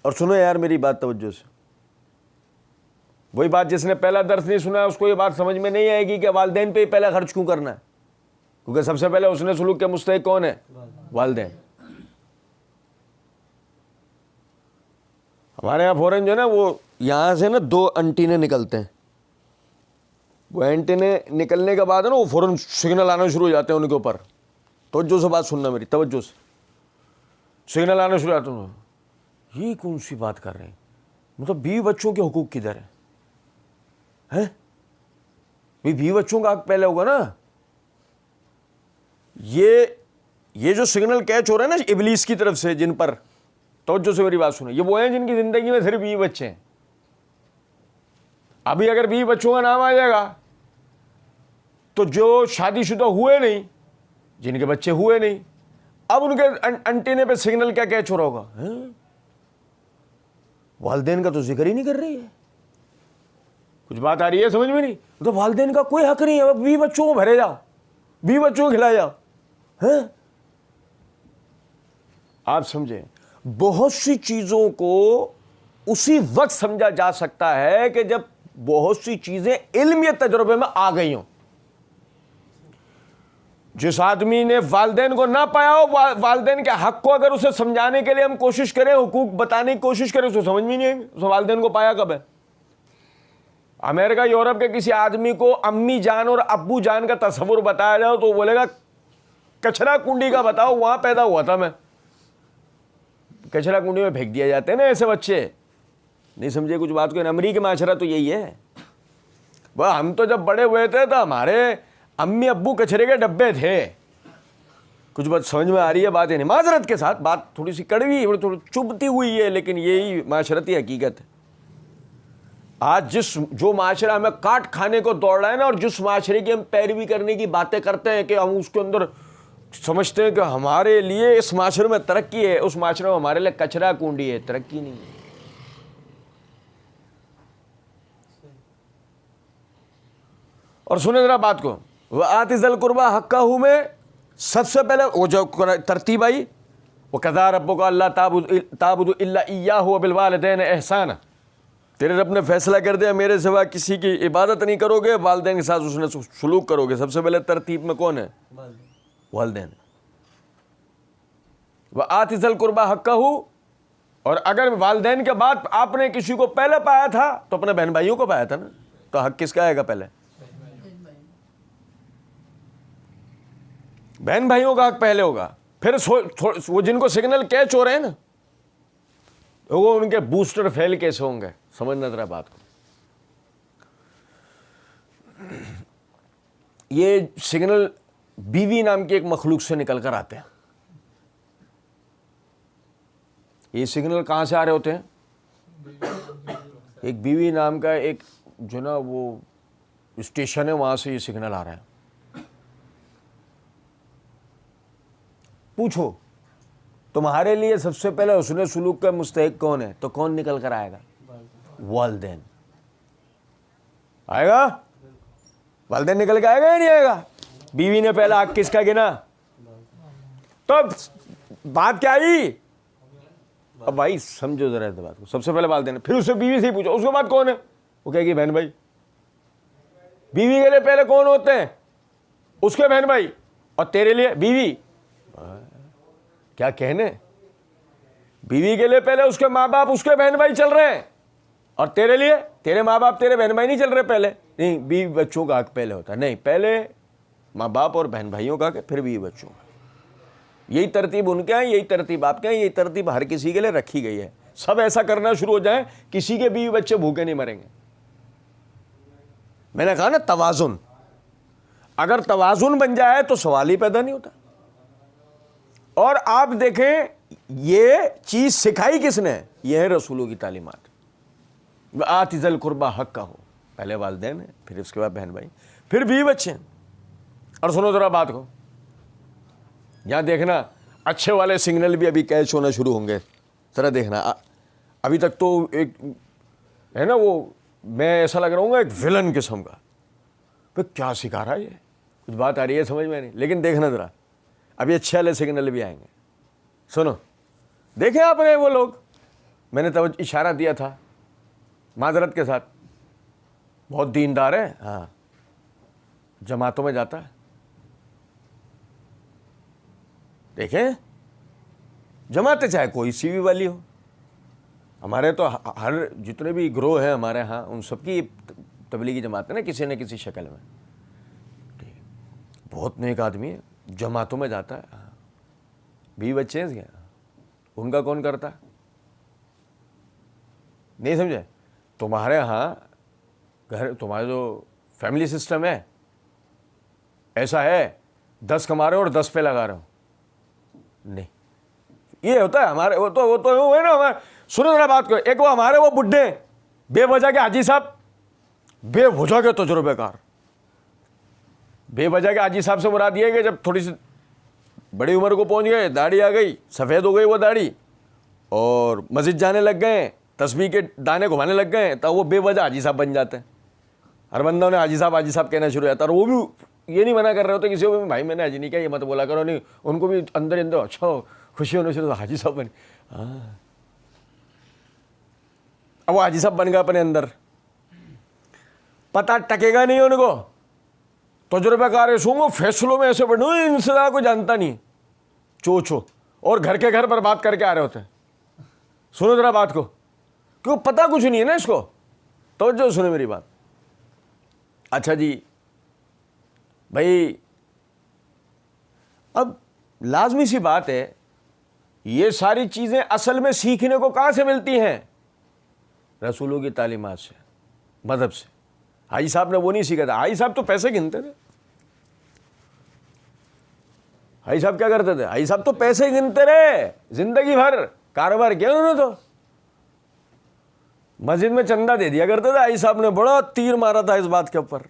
اور سنو یار میری بات توجہ سے، وہی بات جس نے پہلا درس نہیں سنا اس کو یہ بات سمجھ میں نہیں آئے گی کہ والدین پہ ہی پہلا خرچ کیوں کرنا ہے، کیونکہ سب سے پہلے حسن سلوک کے مستحق کون ہے؟ والدین. ہمارے یہاں فوراً جو ہے نا وہ یہاں سے نا 2 انٹینے نکلتے ہیں، وہ اینٹینے نکلنے کے بعد ہے نا وہ فوراً سگنل آنا شروع ہو جاتے ہیں ان کے اوپر. توجہ سے بات سننا میری، توجہ سے. سگنل آنا شروع ہو جاتے ہیں. یہ کون سی بات کر رہے ہیں؟ مطلب بیوی بچوں کے حقوق کدھر ہیں؟ بیوی بچوں کا حق پہلے ہوگا نا. یہ جو سگنل کیچ ہو رہا ہے نا ابلیس کی طرف سے جن پر، توجہ سے میری بات سنیں، یہ وہ ہیں جن کی زندگی میں صرف بیوی بچے ہیں. ابھی اگر بیوی بچوں کا نام آ جائے گا تو جو شادی شدہ ہوئے نہیں، جن کے بچے ہوئے نہیں، اب ان کے انٹینے پہ سگنل کیا کیچ ہو رہا ہوگا؟ والدین کا تو ذکر ہی نہیں کر رہی ہے. کچھ بات آ رہی ہے سمجھ میں؟ نہیں تو والدین کا کوئی حق نہیں ہے. بیوی بچوں کو بھرے جاؤ، بیوی بچوں کو کھلائے جاؤ. آپ سمجھیں، بہت سی چیزوں کو اسی وقت سمجھا جا سکتا ہے کہ جب بہت سی چیزیں علم یا تجربے میں آ گئی ہوں. جس آدمی نے والدین کو نہ پایا ہو، والدین کے حق کو اگر اسے سمجھانے کے لیے ہم کوشش کریں، حقوق بتانے کی کوشش کریں، اسے سمجھ میں نہیں آئے گی اس والدین کو پایا کب ہے. امریکہ یورپ کے کسی آدمی کو امی جان اور ابو جان کا تصور بتایا جاؤ تو بولے گا کچرا کنڈی کا بتاؤ، وہاں پیدا ہوا تھا میں. کچرا کنڈی میں پھینک دیا جاتے ہیں نا ایسے بچے. نہیں سمجھے کچھ بات کو؟ امریکی معاشرہ تو یہی ہے. وہ ہم تو جب بڑے ہوئے تھے تو ہمارے امی ابو کچرے کے ڈبے تھے. کچھ بات سمجھ میں آ رہی ہے بات؟ نہیں معذرت کے ساتھ بات تھوڑی سی کڑوی، تھوڑی چبھتی ہوئی ہے، لیکن یہی معاشرتی حقیقت ہے. آج جو معاشرہ ہمیں کاٹ کھانے کو دوڑ رہا ہے نا، اور جس معاشرے کی ہم پیروی کرنے کی باتیں کرتے ہیں کہ ہم اس کے اندر سمجھتے ہیں کہ ہمارے لیے اس معاشرے میں ترقی ہے، اس معاشرے میں ہمارے لیے کچرا کنڈی ہے، ترقی نہیں ہے. اور سنیں ذرا بات کو، وآت ذی القربی حقہ میں سب سے پہلے وہ جو ترتیب آئی، وقضی ربک الا تعبدوا الا ایاہ وبالوالدین احسانا. تیرے رب نے فیصلہ کر دیا میرے سوا کسی کی عبادت نہیں کرو گے، والدین کے ساتھ اس نے سلوک کرو گے. سب سے پہلے ترتیب میں کون ہے؟ والدین. وآت ذی القربی حقہ، اور اگر والدین کے بعد آپ نے کسی کو پہلے پایا تھا تو اپنے بہن بھائیوں کو پایا تھا نا. تو حق کس کا آئے گا پہلے؟ بہن بھائیوں کا حق پہلے ہوگا. پھر وہ جن کو سگنل کیچ ہو رہے ہیں نا، وہ ان کے بوسٹر فیل کیسے ہوں گے؟ سمجھنا ذرا بات کو. یہ سگنل بیوی نام کی ایک مخلوق سے نکل کر آتے ہیں. یہ سگنل کہاں سے آ رہے ہوتے ہیں؟ ایک بیوی نام کا ایک جو نا وہ اسٹیشن ہے، وہاں سے یہ سگنل آ رہا ہے. پوچھو تمہارے لیے سب سے پہلے حسن سلوک کا مستحق کون ہے؟ تو کون نکل کر آئے گا؟ والدین. آئے گا؟ والدین نکل کے آئے گا یا نہیں آئے گا؟ بیوی نے پہلا حق کس کا گنا؟ تو بات کیا آئی؟ اب بھائی سمجھو ذرا اس بات کو. سب سے پہلے والدین، پھر اس سے بیوی سے ہی پوچھو اس کے بعد کون ہے؟ وہ کہے گی بہن بھائی. بیوی کے لیے پہلے کون ہوتے ہیں؟ اس کے بہن بھائی. اور تیرے لیے بیوی. کیا کہنے؟ بیوی کے لیے پہلے اس کے ماں باپ، اس کے بہن بھائی چل رہے ہیں، اور تیرے لیے تیرے ماں باپ تیرے بہن بھائی نہیں چل رہے پہلے. نہیں، بیوی بچوں کا حق پہلے ہوتا ہے. نہیں، پہلے ماں باپ اور بہن بھائیوں کا حق، پھر بیوی بچوں کا. یہی ترتیب ان کے ہیں، یہی ترتیب آپ کے ہیں، یہی ترتیب ہر کسی کے لیے رکھی گئی ہے. سب ایسا کرنا شروع ہو جائیں، کسی کے بیوی بچے بھوکے نہیں مریں گے. میں نے کہا نا توازن. اگر توازن بن جائے تو سوال ہی پیدا نہیں ہوتا. اور آپ دیکھیں یہ چیز سکھائی کس نے؟ یہ ہے رسولوں کی تعلیمات. وآت ذی القربی حقہ، پہلے والدین ہیں، پھر اس کے بعد بہن بھائی، پھر بیوی بچے ہیں. اور سنو ذرا بات کو، یہاں دیکھنا اچھے والے سگنل بھی ابھی کیچ ہونا شروع ہوں گے. ذرا دیکھنا, ابھی تک تو ایک ہے نا وہ, میں ایسا لگ رہا ہوں گا ایک ویلن قسم کا, پھر کیا سکھا رہا ہے یہ, کچھ بات آ رہی ہے سمجھ میں نہیں. لیکن دیکھنا ذرا, ابھی اچھے والے سگنل بھی آئیں گے. سنو, دیکھیں آپ نے وہ لوگ, میں نے اشارہ دیا تھا معذرت کے ساتھ, بہت دیندار ہے, ہاں جماعتوں میں جاتا ہے. دیکھیں جماعتیں چاہے کوئی سی بھی والی ہو, ہمارے تو ہر جتنے بھی گروہ ہیں ہمارے ہاں ان سب کی تبلیغی جماعت ہے نا کسی نہ کسی شکل میں. بہت نیک آدمی ہے, جماعتوں میں جاتا ہے, بھی بچے ہیں ان کا کون کرتا ہے, نہیں سمجھے. تمہارے ہاں گھر, تمہارا جو فیملی سسٹم ہے ایسا ہے 10 کما رہے ہو اور 10 پہ لگا رہے ہو, نہیں یہ ہوتا ہے ہمارے. وہ تو ہے نا ہمارے. سنو ذرا بات کرو, ایک وہ ہمارے وہ بڈھے بے وجہ کے حاجی صاحب, بے وجہ کے تجربے کار. بے وجہ کے حاجی صاحب سے مراد یہ ہے کہ جب تھوڑی سی بڑی عمر کو پہنچ گئے, داڑھی آ گئی, سفید ہو گئی وہ داڑھی, اور مسجد جانے لگ گئے, تسبیح کے دانے گھمانے لگ گئے, تو وہ بے وجہ حاجی صاحب بن جاتے ہیں. ہر بندہ نے حاجی صاحب کہنا شروع ہوتا ہے, اور وہ بھی یہ نہیں منع کر رہے ہوتے کسی کو, بھائی میں نے حاجی نہیں کیا یہ مت بولا کرو, نہیں ان کو بھی اندر اچھا خوشی ہونے شروع, حاجی صاحب بنے. ہاں اب وہ حاجی صاحب بن گئے اپنے اندر, پتہ ٹکے گا نہیں ان کو, تجربہ کار سو فیصلوں میں ایسے بڑھو, ان سے کو جانتا نہیں, چو اور گھر کے گھر برباد کر کے آ رہے ہوتے ہیں. سنو ذرا بات کو, کیوں پتہ کچھ نہیں ہے نا اس کو. توجہ سنو میری بات. اچھا جی بھائی, اب لازمی سی بات ہے, یہ ساری چیزیں اصل میں سیکھنے کو کہاں سے ملتی ہیں؟ رسولوں کی تعلیمات سے, مذہب سے. حاجی صاحب نے وہ نہیں سیکھا تھا. حاجی صاحب تو پیسے گنتے تھے. حاجی صاحب کیا کرتے تھے؟ حاجی صاحب تو پیسے گنتے رہے زندگی بھر, کاروبار کیا انہوں نے تو مسجد میں چندہ دے دیا کرتے تھے. حاجی صاحب نے بڑا تیر مارا تھا اس بات کے اوپر.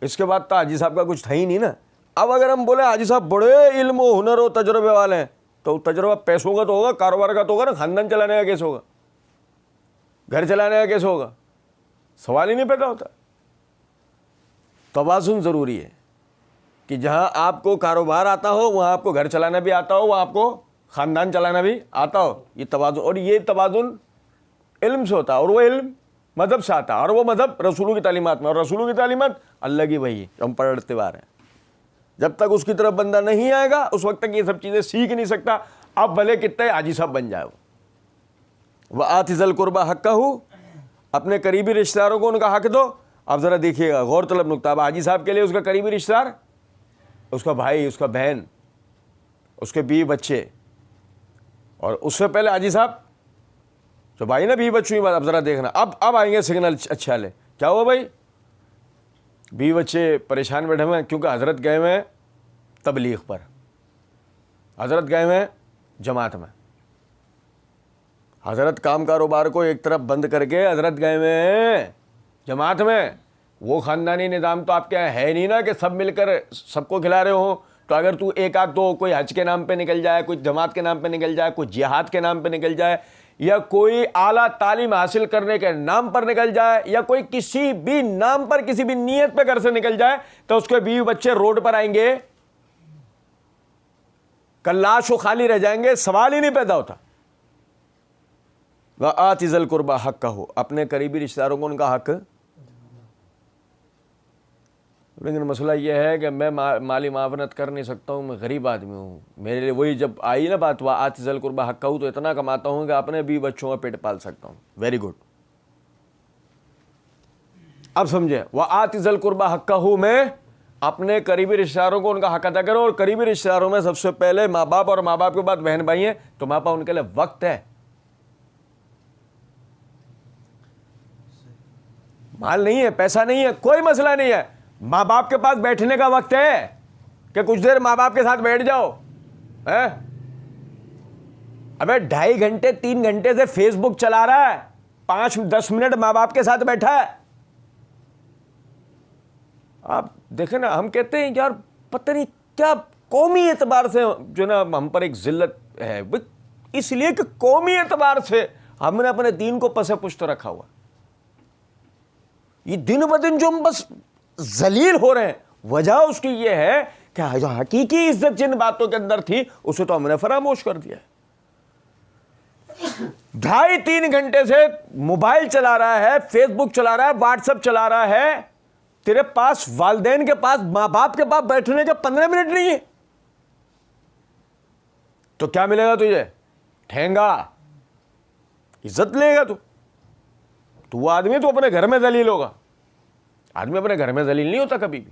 اس کے بعد تو حاجی صاحب کا کچھ تھا ہی نہیں نا. اب اگر ہم بولے حاجی صاحب بڑے علم و ہنر و تجربے والے ہیں, تو تجربہ پیسوں کا تو ہوگا, کاروبار کا تو ہوگا نا, خاندان چلانے کا کیسے ہوگا, گھر چلانے کا کیسے ہوگا؟ سوال ہی نہیں پیدا ہوتا. توازن ضروری ہے کہ جہاں آپ کو کاروبار آتا ہو وہاں آپ کو گھر چلانا بھی آتا ہو, وہاں آپ کو خاندان چلانا بھی آتا ہو. یہ توازن, اور یہ توازن علم سے ہوتا ہے, اور وہ علم مذہب سے آتا ہے, اور وہ مذہب رسولوں کی تعلیمات میں, اور رسولوں کی تعلیمات اللہ کی وحی ہم پڑھتے آ رہے ہیں. جب تک اس کی طرف بندہ نہیں آئے گا اس وقت تک یہ سب چیزیں سیکھ نہیں سکتا. اب بھلے کتنے حاجی صاحب بن جائے. وآتِ ذِی القربیٰ حقہ, اپنے قریبی رشتہ داروں کو ان کا حق دو. اب ذرا دیکھیے گا غور طلب نقطہ, اب حاجی صاحب کے لیے اس کا قریبی رشتہ دار, اس کا بھائی, اس کا بہن, اس کے بیوی بچے, اور اس سے پہلے حاجی صاحب جو بھائی نا بیوی بچوں کی بات. اب ذرا دیکھنا, اب آئیں گے سگنل اچھے والے. کیا ہوا بھائی؟ بیوی بچے پریشان بیٹھے ہوئے ہیں کیونکہ حضرت گئے ہوئے ہیں تبلیغ پر, حضرت گئے ہوئے ہیں جماعت میں. حضرت کام کاروبار کو ایک طرف بند کر کے حضرت گئے ہوئے ہیں جماعت میں. وہ خاندانی نظام تو آپ کے یہاں ہے نہیں نا کہ سب مل کر سب کو کھلا رہے ہوں. تو اگر تو ایک آدھ دو کوئی حج کے نام پہ نکل جائے, کوئی جماعت کے نام پہ نکل جائے, کوئی جہاد کے نام پہ نکل جائے, یا کوئی اعلیٰ تعلیم حاصل کرنے کے نام پر نکل جائے, یا کوئی کسی بھی نام پر کسی بھی نیت پہ گھر سے نکل جائے, تو اس کے بیوی بچے روڈ پر آئیں گے, کل لاش و خالی رہ جائیں گے. سوال ہی نہیں پیدا ہوتا. وآتِ ذِی القربیٰ حقہ, اپنے قریبی رشتہ داروں کو ان کا حق. لیکن مسئلہ یہ ہے کہ میں مالی معاونت کر نہیں سکتا ہوں, میں غریب آدمی ہوں. میرے لیے وہی جب آئی نا بات وآتِ ذِی القربیٰ حقہ, تو اتنا کماتا ہوں کہ اپنے بھی بچوں کا پیٹ پال سکتا ہوں. Very good. اب سمجھے, وآتِ ذِی القربیٰ حقہ میں اپنے قریبی رشتہ داروں کو ان کا حق ادا کرو. اور قریبی رشتہ داروں میں سب سے پہلے ماں باپ, اور ماں باپ کے بعد بہن بھائی ہیں, تو ماں باپ ان کے لیے وقت ہے. مال نہیں ہے, پیسہ نہیں ہے, کوئی مسئلہ نہیں ہے. ماں باپ کے پاس بیٹھنے کا وقت ہے کہ کچھ دیر ماں باپ کے ساتھ بیٹھ جاؤ. ابے 2.5 گھنٹے 3 گھنٹے سے فیس بک چلا رہا ہے, 5-10 منٹ ماں باپ کے ساتھ بیٹھا ہے. آپ دیکھیں نا, ہم کہتے ہیں یار پتہ نہیں کیا قومی اعتبار سے جو نا ہم پر ایک ذلت ہے، اس لیے کہ قومی اعتبار سے ہم نے اپنے دین کو پس پشت رکھا ہوا. یہ دن بدن جو ہم بس ذلیل ہو رہے ہیں، وجہ اس کی یہ ہے کہ جو حقیقی عزت جن باتوں کے اندر تھی اسے تو ہم نے فراموش کر دیا ہے. 2.5-3 گھنٹے سے موبائل چلا رہا ہے، فیس بک چلا رہا ہے، واٹس ایپ چلا رہا ہے، تیرے پاس والدین کے پاس ماں باپ کے پاس بیٹھنے کے 15 منٹ نہیں ہے، تو کیا ملے گا تجھے؟ ٹھینگا، عزت لے گا تو وہ آدمی تو اپنے گھر میں ذلیل ہوگا. آدمی اپنے گھر میں ذلیل نہیں ہوتا کبھی بھی.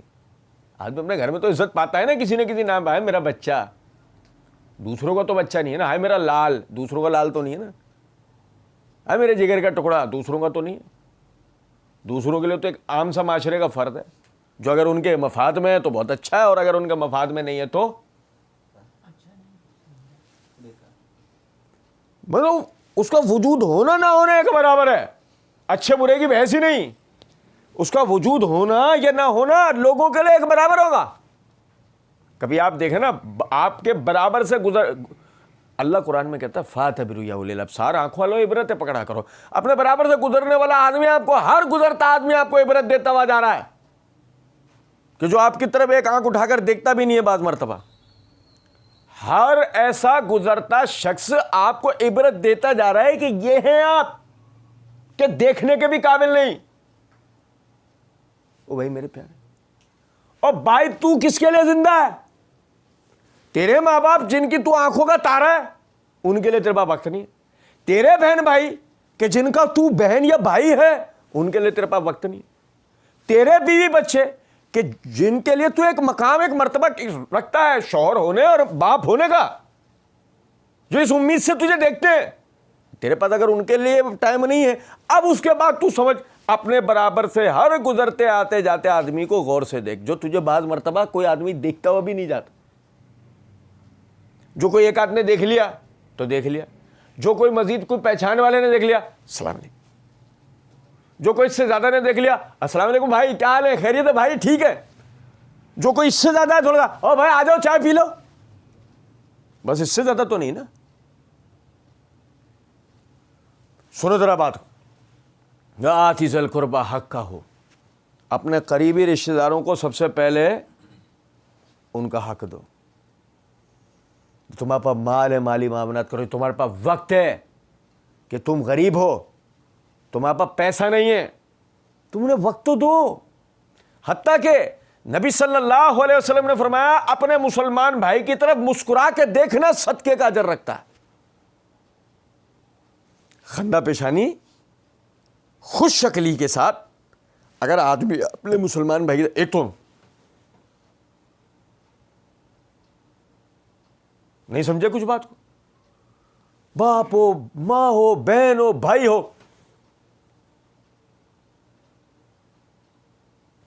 آدمی اپنے گھر میں تو عزت پاتا ہے نا کسی نہ کسی نام. ہے میرا بچہ، دوسروں کا تو بچہ نہیں ہے نا. ہے میرا لال، دوسروں کا لال تو نہیں ہے نا. ہے میرے جگر کا ٹکڑا، دوسروں کا تو نہیں ہے. دوسروں کے لیے تو ایک عام سا معاشرے کا فرد ہے جو اگر ان کے مفاد میں ہے تو بہت اچھا ہے، اور اگر ان کے مفاد میں نہیں ہے تو مطلب اس کا وجود ہونا نہ ہونا ایک برابر ہے. اچھے برے کی بحث ہی نہیں، اس کا وجود ہونا یا نہ ہونا لوگوں کے لیے ایک برابر ہوگا. کبھی آپ دیکھیں نا آپ کے برابر سے گزر، اللہ قرآن میں کہتا ہے فَاتَبِرُوا یا اُولِي الْأَبْصَارِ، آنکھوں والوں عبرتیں پکڑا کرو. اپنے برابر سے گزرنے والا آدمی آپ کو، ہر گزرتا آدمی آپ کو عبرت دیتا ہوا جا رہا ہے کہ جو آپ کی طرف ایک آنکھ اٹھا کر دیکھتا بھی نہیں ہے. بعض مرتبہ ہر ایسا گزرتا شخص آپ کو عبرت دیتا جا رہا ہے کہ یہ ہیں آپ کہ دیکھنے کے بھی قابل نہیں. او بھائی میرے پیارے، اور بھائی تو کس کے لیے زندہ ہے؟ تیرے ماں باپ جن کی تو آنکھوں کا تارا ہے ان کے لیے تیرے پاس وقت نہیں ہے. تیرے بہن بھائی کہ جن کا تو بہن یا بھائی ہے ان کے لیے تیرے پاس وقت نہیں ہے. تیرے بیوی بچے کہ جن کے لیے تو ایک مقام، ایک مرتبہ رکھتا ہے شوہر ہونے اور باپ ہونے کا، جو اس امید سے تجھے دیکھتے ہیں، تیرے پاس اگر ان کے لیے ٹائم نہیں ہے. اب اس کے بعد تو سمجھ اپنے برابر سے ہر گزرتے آتے جاتے آدمی کو غور سے دیکھ، جو تجھے بعض مرتبہ کوئی آدمی دیکھتا ہوا بھی نہیں جاتا. جو کوئی ایک آدھ نے دیکھ لیا تو دیکھ لیا، جو کوئی مزید کوئی پہچان والے نے دیکھ لیا السلام علیکم، جو کوئی اس سے زیادہ نے دیکھ لیا السلام علیکم بھائی کیا حال ہے، خیریت ہے بھائی ٹھیک ہے. جو کوئی اس سے زیادہ ہے تھوڑا سا او بھائی آ جاؤ چائے پی لو، بس اس سے زیادہ تو نہیں نا. سنو ذرا بات، آتی ذل قربا حق کا ہو، اپنے قریبی رشتہ داروں کو سب سے پہلے ان کا حق دو. تمہارے پاس مال ہے، مالی معاملات کرو. تمہارے پاس وقت ہے کہ تم غریب ہو، تمہارے پاس پیسہ نہیں ہے، تم نے وقت تو دو. حتیٰ کہ نبی صلی اللہ علیہ وسلم نے فرمایا اپنے مسلمان بھائی کی طرف مسکرا کے دیکھنا صدقے کا اجر رکھتا ہے. خندہ پیشانی، خوش شکلی کے ساتھ اگر آدمی اپنے مسلمان بھائی، ایک تو نہیں سمجھے کچھ بات کو، باپ ہو، ماں ہو، بہن ہو، بھائی ہو،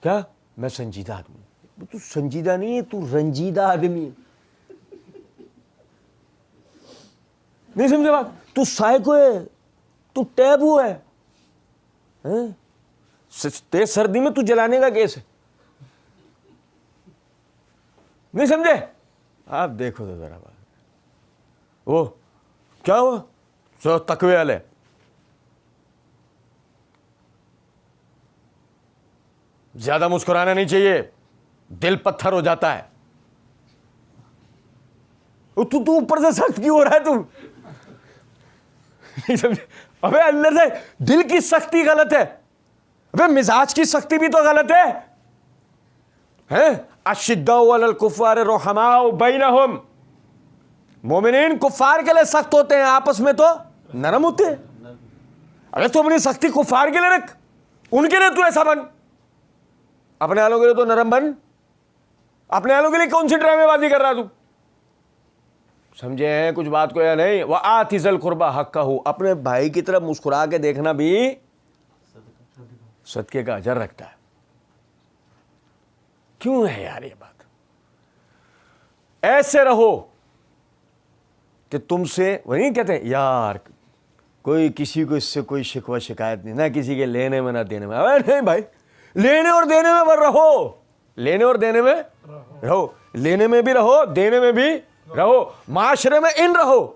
کیا میں سنجیدہ آدمی ہوں. تو سنجیدہ نہیں ہے، تو رنجیدہ آدمی ہے. نہیں سمجھے بات؟ تو سائیکو ہے، تو ٹیبو ہے. تیز سردی میں تو جلانے کا کیس ہے. نہیں سمجھے؟ آپ دیکھو تو ذرا بات، وہ کیا ہوا سو تقوی والے. زیادہ مسکرانا نہیں چاہیے، دل پتھر ہو جاتا ہے. تو اوپر سے سخت کیوں ہو رہا ہے؟ نہیں سمجھے؟ ابے اندر سے دل کی سختی غلط ہے، ابے مزاج کی سختی بھی تو غلط ہے. اشداء علی الکفار رحماء بینہم، مومنین کفار کے لیے سخت ہوتے ہیں، آپس میں تو نرم ہوتے ہیں. اگر تو اپنی سختی کفار کے لیے رکھ، ان کے لیے تو ایسا بن، اپنے والوں کے لیے تو نرم بن. اپنے والوں کے لیے کون سی ڈرامے بازی کر رہا تو؟ سمجھے ہیں کچھ بات کو یا نہیں؟ وَآتِ ذِی الْقُرْبَىٰ حَقَّهُ، اپنے بھائی کی طرف مسکرا کے دیکھنا بھی صدقے کا اجر رکھتا ہے. کیوں ہے یار یہ بات؟ ایسے رہو کہ تم سے وہ نہیں کہتے یار کوئی کسی کو اس سے کوئی شکوہ شکایت نہیں، نہ کسی کے لینے میں نہ دینے میں. نہیں بھائی، لینے اور دینے میں رہو، لینے اور دینے میں رہو. لینے میں بھی رہو, دینے میں بھی رہو, معاشرے میں ان رہو.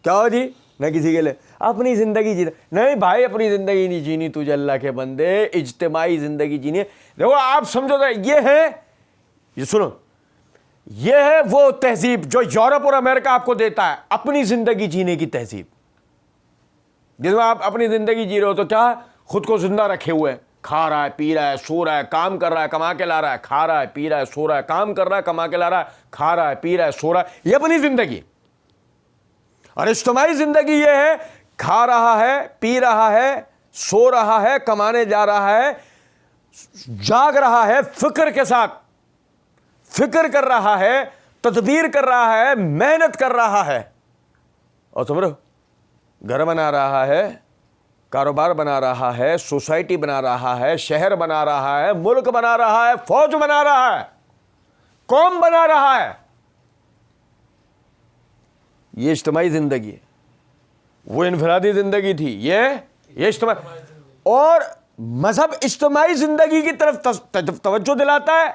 کیا ہو جی, نہ کسی کے لیے اپنی زندگی جینا. نہیں بھائی, اپنی زندگی نہیں جینی تجھے, اللہ کے بندے اجتماعی زندگی جینی ہے. دیکھو آپ سمجھو گے, یہ سنو, یہ ہے وہ تہذیب جو یورپ اور امریکہ آپ کو دیتا ہے, اپنی زندگی جینے کی تہذیب. جس میں آپ اپنی زندگی جی رہے ہو تو کیا خود کو زندہ رکھے ہوئے, کھا رہا ہے, پی رہا ہے, سو رہا ہے, کام کر رہا ہے, کما کے لا رہا ہے, کھا رہا ہے, پی رہا ہے, سو رہا ہے, کام کر رہا ہے, کما کے لا رہا ہے, کھا رہا ہے, پی رہا ہے, سو رہا ہے, یہ اپنی زندگی. اور اجتماعی زندگی یہ ہے, کھا رہا ہے, پی رہا ہے, سو رہا ہے, کمانے جا رہا ہے, جاگ رہا ہے, فکر کے ساتھ فکر کر رہا ہے, تدبیر کر رہا ہے, محنت کر رہا ہے, اور سمجھو گھر بنا رہا ہے, کاروبار بنا رہا ہے, سوسائٹی بنا رہا ہے, شہر بنا رہا ہے, ملک بنا رہا ہے, فوج بنا رہا ہے, قوم بنا رہا ہے. یہ اجتماعی زندگی ہے. وہ انفرادی زندگی تھی, یہ اجتماعی. اور مذہب اجتماعی زندگی کی طرف توجہ دلاتا ہے,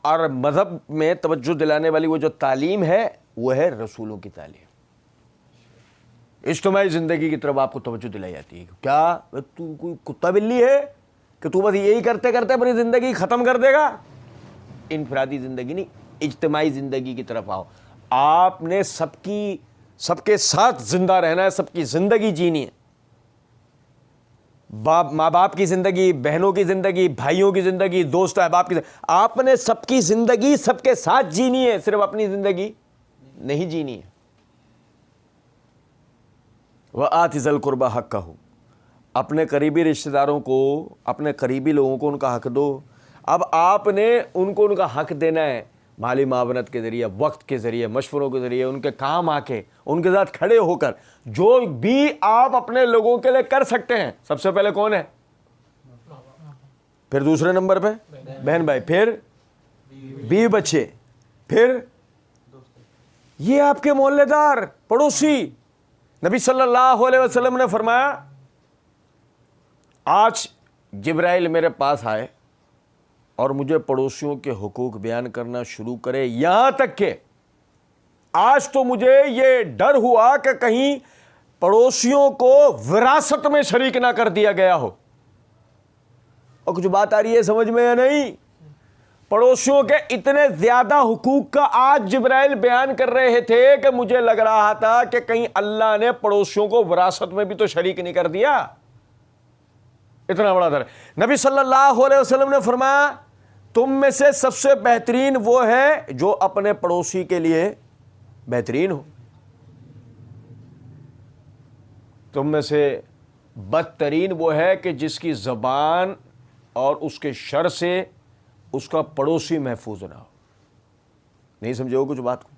اور مذہب میں توجہ دلانے والی وہ جو تعلیم ہے وہ ہے رسولوں کی تعلیم. اجتماعی زندگی کی طرف آپ کو توجہ دلائی جاتی ہے. کیا تو کوئی کتا بلی ہے کہ تو بس یہی کرتے کرتے اپنی زندگی ختم کر دے گا؟ انفرادی زندگی نہیں, اجتماعی زندگی کی طرف آؤ. آپ نے سب کے ساتھ زندہ رہنا ہے, سب کی زندگی جینی ہے. ماں باپ کی زندگی, بہنوں کی زندگی, بھائیوں کی زندگی, دوست احباب کی زندگی, آپ نے سب کی زندگی سب کے ساتھ جینی ہے, صرف اپنی زندگی نہیں جینی ہے. وَآتِ ذِی الْقُرْبَىٰ حَقَّهُ, اپنے قریبی رشتہ داروں کو, اپنے قریبی لوگوں کو ان کا حق دو. اب آپ نے ان کو ان کا حق دینا ہے مالی معاونت کے ذریعے, وقت کے ذریعے, مشوروں کے ذریعے, ان کے کام آ کے, ان کے ساتھ کھڑے ہو کر. جو بھی آپ اپنے لوگوں کے لیے کر سکتے ہیں, سب سے پہلے کون ہے؟ پھر دوسرے نمبر پہ بہن بھائی, پھر بیوی بچے, پھر یہ آپ کے محلے دار, پڑوسی. نبی صلی اللہ علیہ وسلم نے فرمایا, آج جبرائیل میرے پاس آئے اور مجھے پڑوسیوں کے حقوق بیان کرنا شروع کرے, یہاں تک کہ آج تو مجھے یہ ڈر ہوا کہ کہیں پڑوسیوں کو وراثت میں شریک نہ کر دیا گیا ہو. اور کچھ بات آ رہی ہے سمجھ میں یا نہیں؟ پڑوسیوں کے اتنے زیادہ حقوق کا آج جبرائیل بیان کر رہے تھے کہ مجھے لگ رہا تھا کہ کہیں اللہ نے پڑوسیوں کو وراثت میں بھی تو شریک نہیں کر دیا. اتنا بڑا در. نبی صلی اللہ علیہ وسلم نے فرمایا, تم میں سے سب سے بہترین وہ ہے جو اپنے پڑوسی کے لیے بہترین ہو. تم میں سے بدترین وہ ہے کہ جس کی زبان اور اس کے شر سے اس کا پڑوسی محفوظ نہ ہو. نہیں سمجھے ہو کچھ بات کو؟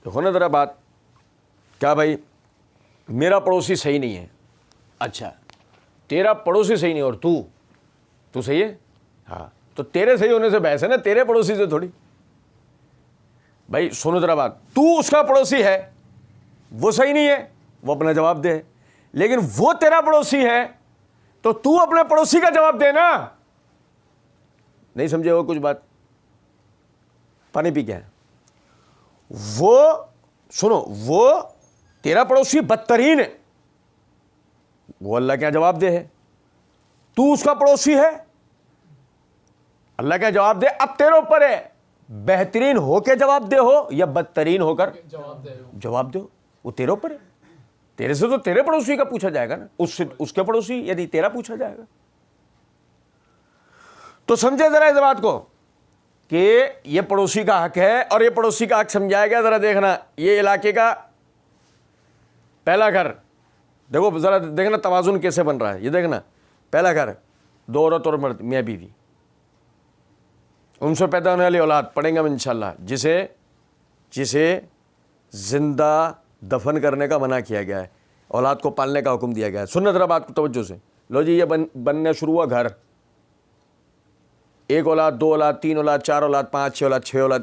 دیکھو نا ذرا بات, کیا بھائی میرا پڑوسی صحیح نہیں ہے, اچھا تیرا پڑوسی صحیح نہیں اور تو صحیح ہے, ہاں تو تیرے صحیح ہونے سے بحث ہے نا, تیرے پڑوسی سے تھوڑی. بھائی سنو ذرا بات, تو اس کا پڑوسی ہے, وہ صحیح نہیں ہے, وہ اپنا جواب دے. لیکن وہ تیرا پڑوسی ہے تو اپنے پڑوسی کا جواب دے نا. نہیں سمجھے ہو کچھ بات؟ پانی پی کے ہے. وہ سنو, وہ تیرا پڑوسی بدترین ہے, وہ اللہ کیا جواب دے ہے. تو اس کا پڑوسی ہے, اللہ کیا جواب دے. اب تیرے اوپر ہے بہترین ہو کے جواب دے ہو یا بدترین ہو کر جواب دے ہو, وہ تیرے اوپر ہے. تیرے سے تو تیرے پڑوسی کا پوچھا جائے گا نا, اس سے اس کے پڑوسی یعنی تیرا پوچھا جائے گا. تو سمجھے ذرا اس بات کو کہ یہ پڑوسی کا حق ہے اور یہ پڑوسی کا حق سمجھایا گیا. ذرا دیکھنا, یہ علاقے کا پہلا گھر, دیکھو ذرا دیکھنا توازن کیسے بن رہا ہے. یہ دیکھنا, پہلا گھر, 2 عورت اور مرد, میاں بیوی, ان سے پیدا ہونے والی اولاد, پڑھیں گے ہم انشاءاللہ, جسے زندہ دفن کرنے کا منع کیا گیا ہے, اولاد کو پالنے کا حکم دیا گیا ہے. سننا ذرا بات کو توجہ سے. لو جی, یہ بننا شروع ہوا گھر, 1 اولاد, 2 اولاد, 3 اولاد, 4 اولاد, 5, 6 اولاد, 6 اولاد,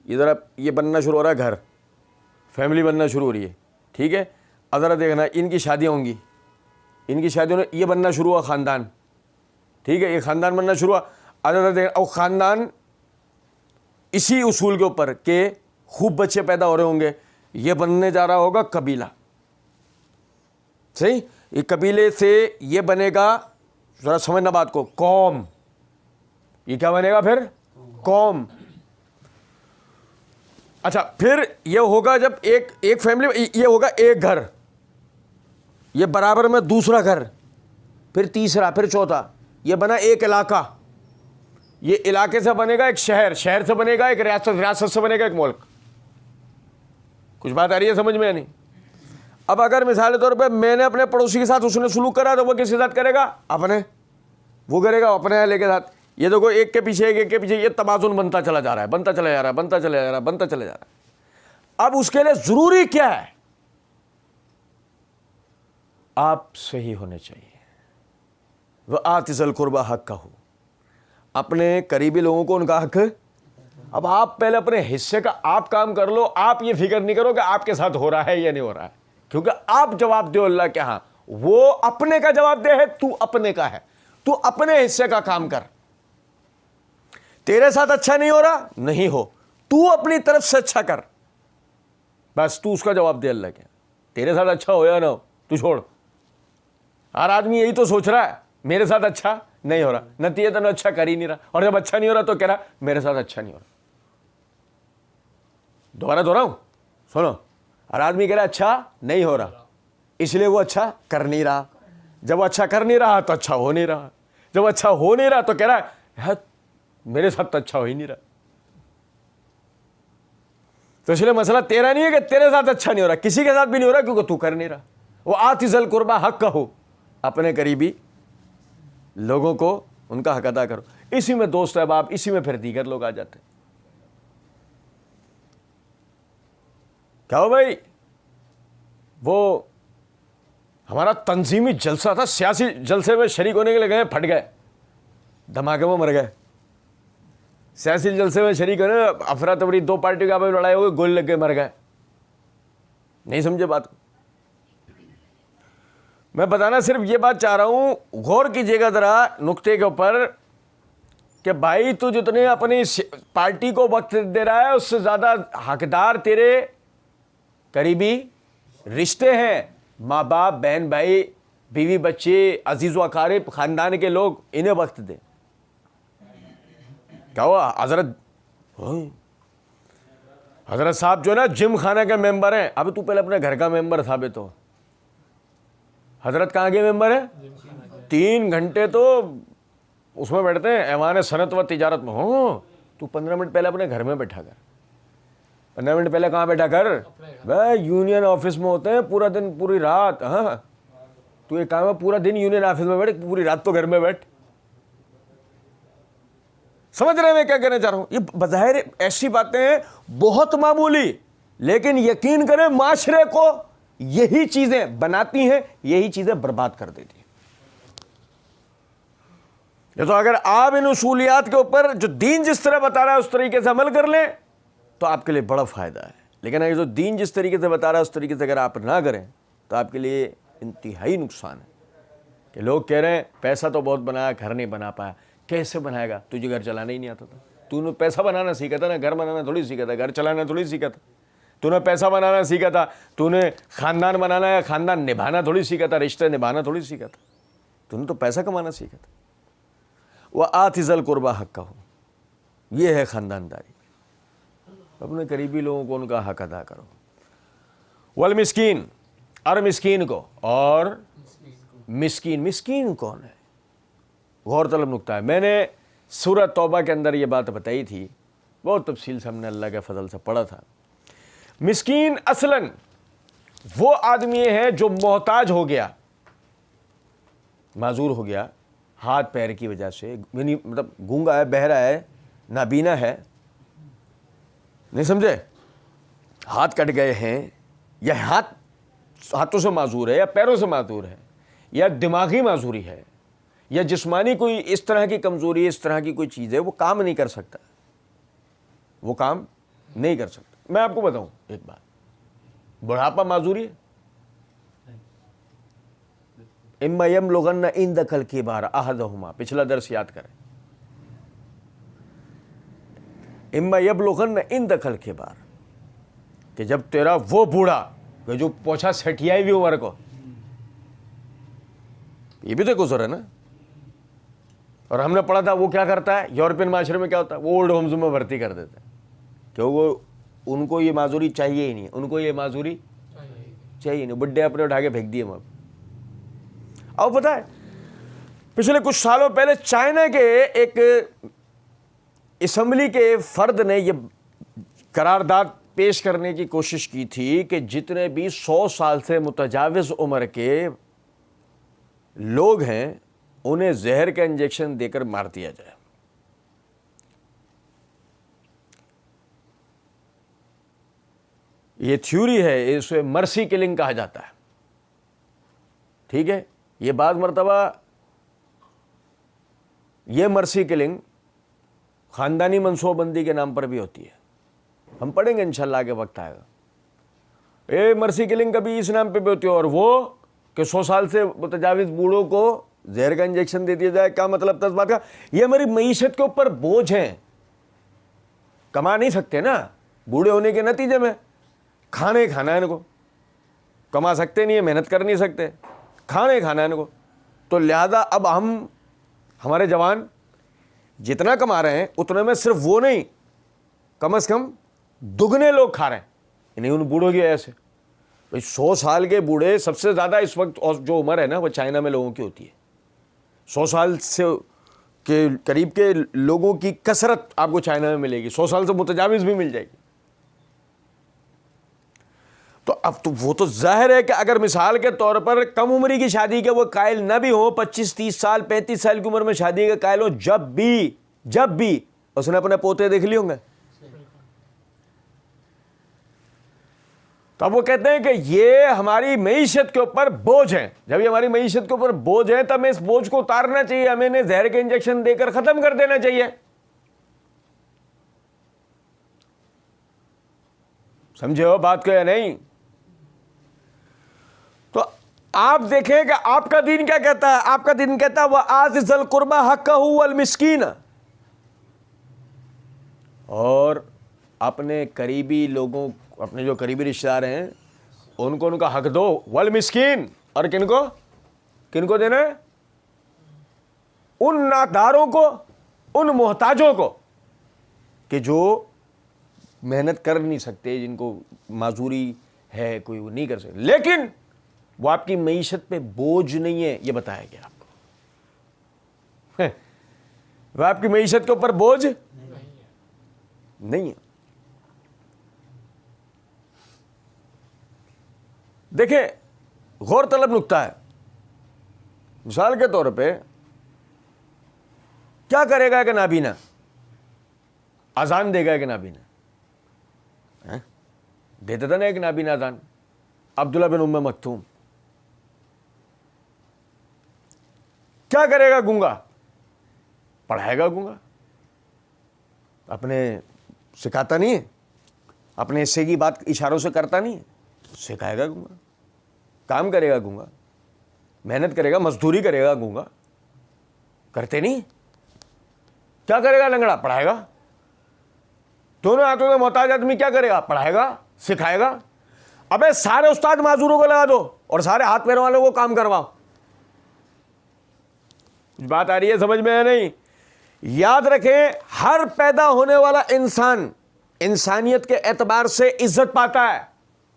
یہ ذرا یہ بننا شروع ہو رہا ہے گھر, فیملی بننا شروع ہو رہی ہے. ٹھیک ہے, اب ذرا دیکھنا, ان کی شادیاں ہوں گی, ان کی شادیوں نے یہ بننا شروع ہوا خاندان. ٹھیک ہے, یہ خاندان بننا شروع ہوا. اب ذرا دیکھنا, اور خاندان اسی اصول کے اوپر کہ خوب بچے پیدا ہو رہے ہوں گے، یہ بننے جا رہا ہوگا قبیلہ، صحیح، یہ قبیلے سے یہ بنے گا، ذرا سمجھنا بات کو، قوم، یہ کیا بنے گا پھر؟ قوم۔ اچھا پھر یہ ہوگا جب ایک فیملی، یہ ہوگا ایک گھر، یہ برابر میں دوسرا گھر، پھر تیسرا، پھر چوتھا، یہ بنا ایک علاقہ، یہ علاقے سے بنے گا ایک شہر، شہر سے بنے گا ایک ریاست، ریاست سے بنے گا ایک ملک۔ کچھ بات آ رہی ہے سمجھ میں یا نہیں؟ اب اگر مثال کے طور پہ میں نے اپنے پڑوسی کے ساتھ اس نے سلوک کرا تو وہ کس کے ساتھ کرے گا؟ اپنے، وہ کرے گا اپنے اہل کے ساتھ۔ یہ دیکھو ایک کے پیچھے ایک کے پیچھے یہ توازن بنتا چلا جا رہا ہے، بنتا چلا جا رہا ہے، بنتا چلا جا رہا ہے، بنتا چلا جا رہا ہے۔ اب اس کے لیے ضروری کیا ہے؟ آپ صحیح ہونے چاہیے۔ وآتِ ذی القربی حقہ، اپنے قریبی لوگوں کو ان کا حق۔ اب آپ پہلے اپنے حصے کا آپ کام کر لو، آپ یہ فکر نہیں کرو کہ آپ کے ساتھ ہو رہا ہے یا نہیں ہو رہا ہے، کیونکہ آپ جواب دو اللہ کے ہاں، وہ اپنے کا جواب دے ہے، تو اپنے کا ہے، تو اپنے حصے کا کام کر۔ تیرے ساتھ اچھا نہیں ہو رہا، نہیں ہو، تو اپنی طرف سے اچھا کر، بس تو اس کا جواب دے اللہ کے۔ تیرے ساتھ اچھا ہو یا نہ ہو تو چھوڑ، ہر آدمی یہی تو سوچ رہا ہے میرے ساتھ اچھا نہیں ہو رہا، نتیجتاً اچھا کر ہی نہیں رہا، اور جب اچھا نہیں ہو رہا تو کہہ رہا میرے ساتھ اچھا نہیں ہو رہا۔ دوبارہ دوہراؤں، سنو، ہر آدمی کہہ رہا اچھا نہیں ہو رہا، اس لیے وہ اچھا کر نہیں رہا، جب اچھا کر نہیں رہا تو اچھا ہو نہیں رہا، جب اچھا ہو نہیں رہا تو کہہ رہا ہے میرے ساتھ تو اچھا ہو ہی نہیں رہا۔ تو اس لیے مسئلہ تیرا نہیں ہے کہ تیرے ساتھ اچھا نہیں ہو رہا، کسی کے ساتھ بھی نہیں ہو رہا کیونکہ تو کر نہیں رہا۔ وآتِ ذی القربی حقہ، اپنے قریبی لوگوں کو ان کا حق ادا کرو۔ اسی میں دوست احباب، اسی میں پھر دیگر لوگ آ جاتے ہیں۔ کیا ہو بھائی، وہ ہمارا تنظیمی جلسہ تھا، سیاسی جلسے میں شریک ہونے کے لیے گئے، پھٹ گئے، دھماکے میں مر گئے۔ سیاسی جلسے میں شریک ہونے، افراتفری، دو پارٹیوں کے آپس میں لڑائی ہو گئی، گولی لگ کے مر گئے۔ نہیں سمجھے بات کو؟ میں بتانا صرف یہ بات چاہ رہا ہوں، غور کیجئے گا ذرا نقطے کے اوپر کہ بھائی تو جتنے اپنی پارٹی کو وقت دے رہا ہے اس سے زیادہ حقدار تیرے قریبی رشتے ہیں، ماں باپ، بہن بھائی، بیوی بچے، عزیز و اقارب، خاندان کے لوگ، انہیں وقت دے۔ کیا ہوا؟ حضرت صاحب جو ہے نا جم خانہ کے ممبر ہیں، اب تو پہلے اپنے گھر کا ممبر ثابت ہو۔ حضرت کہاں کے ممبر ہیں؟ 3 گھنٹے تو اس میں بیٹھتے ہیں، ایوان صنعت و تجارت میں۔ ہوں تو 15 منٹ پہلے اپنے گھر میں بیٹھا کر، 15 منٹ پہلے کہاں بیٹھا کر؟ بھائی یونین آفس میں ہوتے ہیں پورا دن پوری رات۔ ہاں تو ایک کام ہے، پورا دن یونین آفس میں بیٹھ، پوری رات تو گھر میں بیٹھ۔ سمجھ رہے ہیں میں کیا کہنا چاہ رہا ہوں؟ یہ بظاہر ایسی باتیں ہیں بہت معمولی، لیکن یقین کریں معاشرے کو یہی چیزیں بناتی ہیں، یہی چیزیں برباد کر دیتی ہیں۔ یہ تو اگر آپ ان اصولیات کے اوپر جو دین جس طرح بتا رہا ہے اس طریقے سے عمل کر لیں تو آپ کے لیے بڑا فائدہ ہے، لیکن اگر جو دین جس طریقے سے بتا رہا ہے اس طریقے سے اگر آپ نہ کریں تو آپ کے لیے انتہائی نقصان ہے۔ کہ لوگ کہہ رہے ہیں پیسہ تو بہت بنایا، گھر نہیں بنا پایا۔ کیسے بنائے گا؟ تجھے گھر چلانا ہی نہیں آتا تھا، تو نے پیسہ بنانا سیکھا تھا نا، گھر بنانا تھوڑی سیکھا تھا، گھر چلانا تھوڑی سیکھا تھا۔ تو نے پیسہ بنانا سیکھا تھا، تو نے خاندان بنانا یا خاندان نبھانا تھوڑی سیکھا تھا، رشتے نبھانا تھوڑی سیکھا تھا، تو نے تو پیسہ کمانا سیکھا تھا۔ وآتِ ذی القربی حقہ، یہ ہے خاندانداری، اپنے قریبی لوگوں کو ان کا حق ادا کرو۔ والمسکین، اور مسکین کو، اور مسکین، مسکین کون ہے؟ غور طلب نکتہ ہے۔ میں نے سورہ توبہ کے اندر یہ بات بتائی تھی، بہت تفصیل سے ہم نے اللہ کے فضل سے پڑھا تھا۔ مسکین اصلاً وہ آدمی ہے جو محتاج ہو گیا، معذور ہو گیا ہاتھ پیر کی وجہ سے، مطلب گونگا ہے، بہرا ہے، نابینا ہے، نہیں سمجھے؟ ہاتھ کٹ گئے ہیں، یا ہاتھوں سے معذور ہے، یا پیروں سے معذور ہے، یا دماغی معذوری ہے، یا جسمانی کوئی اس طرح کی کمزوری، اس طرح کی کوئی چیز ہے، وہ کام نہیں کر سکتا، وہ کام نہیں کر سکتا۔ میں آپ کو بتاؤں ایک بات، بڑھاپا معذوری ہے؟ اما یبلغن عندک الکبر احدہما، پچھلا درس یاد کریں، اما یبلغن عندک الکبر، کہ جب تیرا وہ بوڑھا کہ جو پوچھا سٹھیائی بھی عمر کو، یہ بھی تو گزر ہے نا. اور ہم نے پڑھا تھا وہ کیا کرتا ہے یورپین معاشرے میں، کیا ہوتا ہے وہ اولڈ ہومز میں بھرتی کر دیتے ہیں، کیوں وہ ان کو یہ معذوری چاہیے ہی نہیں، ان کو یہ معذوری چاہیے نہیں، بڈھے اپنے اٹھا کے پھینک دیے وہاں. اب پتہ ہے پچھلے کچھ سالوں پہلے چائنا کے ایک اسمبلی کے فرد نے یہ قرارداد پیش کرنے کی کوشش کی تھی کہ جتنے بھی 100 سال سے متجاوز عمر کے لوگ ہیں انہیں زہر کا انجیکشن دے کر مار دیا جائے. یہ تھیوری ہے، اسے مرسی کلنگ کہا جاتا ہے. ٹھیک ہے، یہ بعض مرتبہ یہ مرسی کلنگ خاندانی منصوبہ بندی کے نام پر بھی ہوتی ہے. ہم پڑھیں گے انشاءاللہ آگے وقت آئے گا. یہ مرسی کلنگ کبھی اس نام پہ بھی ہوتی ہے، اور وہ کہ 100 سال سے متجاوز بوڑھوں کو زہر کا انجیکشن دے دیا جائے. کیا مطلب تھا اس بات کا؟ یہ ہماری معیشت کے اوپر بوجھ ہیں، کما نہیں سکتے نا بوڑھے ہونے کے نتیجے میں، کھانا ہے ان کو، کما سکتے نہیں ہیں، محنت کر نہیں سکتے، کھانا ہے ان کو. تو لہذا اب ہمارے جوان جتنا کما رہے ہیں اتنے میں صرف وہ نہیں، کم از کم دگنے لوگ کھا رہے ہیں، یعنی ان بوڑھوں کی وجہ سے. 100 سال کے بوڑھے سب سے زیادہ اس وقت جو عمر ہے نا وہ چائنا میں لوگوں کی ہوتی ہے. 100 سال سے کے قریب کے لوگوں کی کثرت آپ کو چائنا میں ملے گی، 100 سال سے متجاوز بھی مل جائے گی. تو اب تو وہ تو ظاہر ہے کہ اگر مثال کے طور پر کم عمری کی شادی کے وہ قائل نہ بھی ہو، 25-30 سال 35 سال کی عمر میں شادی کے قائل ہو، جب بھی اس نے اپنے پوتے دیکھ لیے ہوں گے. تو اب وہ کہتے ہیں کہ یہ ہماری معیشت کے اوپر بوجھ ہے. جب یہ ہماری معیشت کے اوپر بوجھ ہے تو ہمیں اس بوجھ کو اتارنا چاہیے، ہمیں انہیں زہر کے انجیکشن دے کر ختم کر دینا چاہیے. سمجھے ہو بات کو یا نہیں؟ تو آپ دیکھیں کہ آپ کا دین کیا کہتا ہے. آپ کا دین کہتا ہے وَآتِ ذِی الْقُرْبَىٰ حَقَّهُ وَالْمِسْكِينَ، اور اپنے قریبی لوگوں، اپنے جو قریبی رشتہ دار ہیں ان کو ان کا حق دو. والمسکین، اور کن کو دینا ہے؟ ان ناداروں کو، ان محتاجوں کو کہ جو محنت کر نہیں سکتے، جن کو معذوری ہے، کوئی وہ نہیں کر سکتے، لیکن وہ آپ کی معیشت پہ بوجھ نہیں ہے. یہ بتایا گیا آپ کو، وہ آپ کی معیشت کے اوپر بوجھ نہیں ہے. دیکھیں غور طلب نکتہ ہے. مثال کے طور پہ کیا کرے گا کہ نابینا؟ اذان دے گا کہ نابینا؟ دیتا تھا نا ایک نابینا اذان، عبداللہ بن ام مکتوم. کیا کرے گا گونگا؟ پڑھائے گا گونگا. اپنے سکھاتا نہیں ہے، اپنے حصے کی بات اشاروں سے کرتا نہیں ہے، سکھائے گا گونگا. کام کرے گا گونگا، محنت کرے گا، مزدوری کرے گا گونگا. کرتے نہیں. کیا کرے گا لنگڑا؟ پڑھائے گا. دونوں ہاتھوں میں محتاج آدمی کیا کرے گا؟ پڑھائے گا، سکھائے گا. ابے سارے استاد معذوروں کو لگا دو اور سارے ہاتھ پیروں والوں کو کام کرواؤ. بات آ رہی ہے سمجھ میں یا نہیں؟ یاد رکھیں ہر پیدا ہونے والا انسان انسانیت کے اعتبار سے عزت پاتا ہے.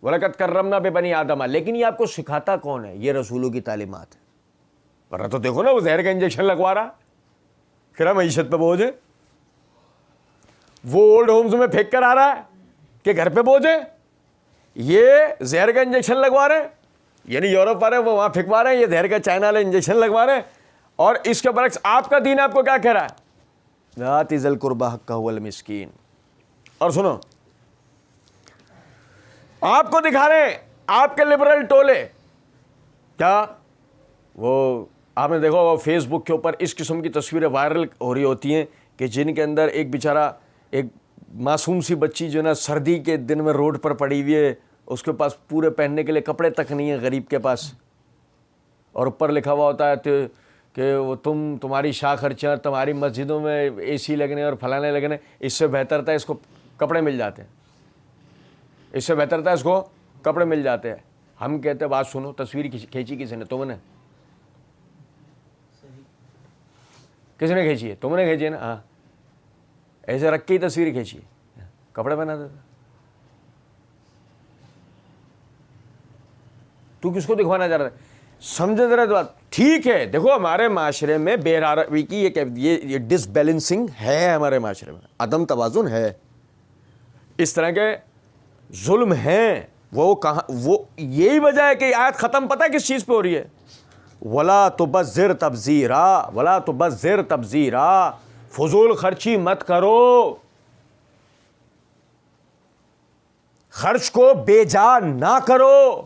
وَلَقَدْ كَرَّمْنَا بِبَنِي آدَمَ، لیکن یہ آپ کو سکھاتا کون ہے؟ یہ رسولوں کی تعلیمات ہے. ورنہ تو دیکھو نا وہ زہر کا انجیکشن لگوا رہا، پھر معیشت پہ بوجھ ہے. وہ اولڈ ہومز میں پھینک کر آ رہا ہے کہ گھر پہ بوجھ ہے. یہ زہر کا انجیکشن لگوا رہے ہیں، یعنی یورپ والے وہ وہاں پھینکوا رہے ہیں، یہ زہر کا چائنا والے انجیکشن لگوا رہے ہیں. اور اس کے برعکس آپ کا دین آپ کو کیا کہہ رہا ہے؟ آتِ ذِی الْقُرْبَىٰ حَقَّهُ وَالْمِسْكِينَ. اور سنو، آپ کو دکھا رہے ہیں آپ کے لبرل ٹولے کیا، وہ آپ نے دیکھا ہوگا فیس بک کے اوپر اس قسم کی تصویریں وائرل ہو رہی ہوتی ہیں کہ جن کے اندر ایک بیچارہ، ایک معصوم سی بچی جو نا سردی کے دن میں روڈ پر پڑی ہوئی ہے، اس کے پاس پورے پہننے کے لیے کپڑے تک نہیں ہیں غریب کے پاس، اور اوپر لکھا ہوا ہوتا ہے کہ وہ تمہاری شاہ خرچہ، تمہاری مسجدوں میں اے سی لگنے اور فلانے لگنے، اس سے بہتر تھا اس کو کپڑے مل جاتے ہیں، اس سے بہتر تھا اس کو کپڑے مل جاتے ہیں. ہم کہتے بات سنو، تصویر کھینچی کس نے؟ تم نے. کس نے کھینچی ہے؟ تم نے کھینچی ہے نا. ہاں، ایسے رکھ کے ہی تصویر کھینچی ہے، کپڑے پہنا دیتا. تو کس کو دکھوانا چاہ رہا ہے؟ سمجھے ذرا بات. ٹھیک ہے، دیکھو ہمارے معاشرے میں بے روی کی یہ ڈس بیلنسنگ ہے، ہمارے معاشرے میں عدم توازن ہے، اس طرح کے ظلم ہیں. وہ کہاں، وہ یہی وجہ ہے کہ آیت ختم پتہ کس چیز پہ ہو رہی ہے؟ ولا تبذر تبذیرا، ولا تبذر تبذیرا، فضول خرچی مت کرو، خرچ کو بے جا نہ کرو.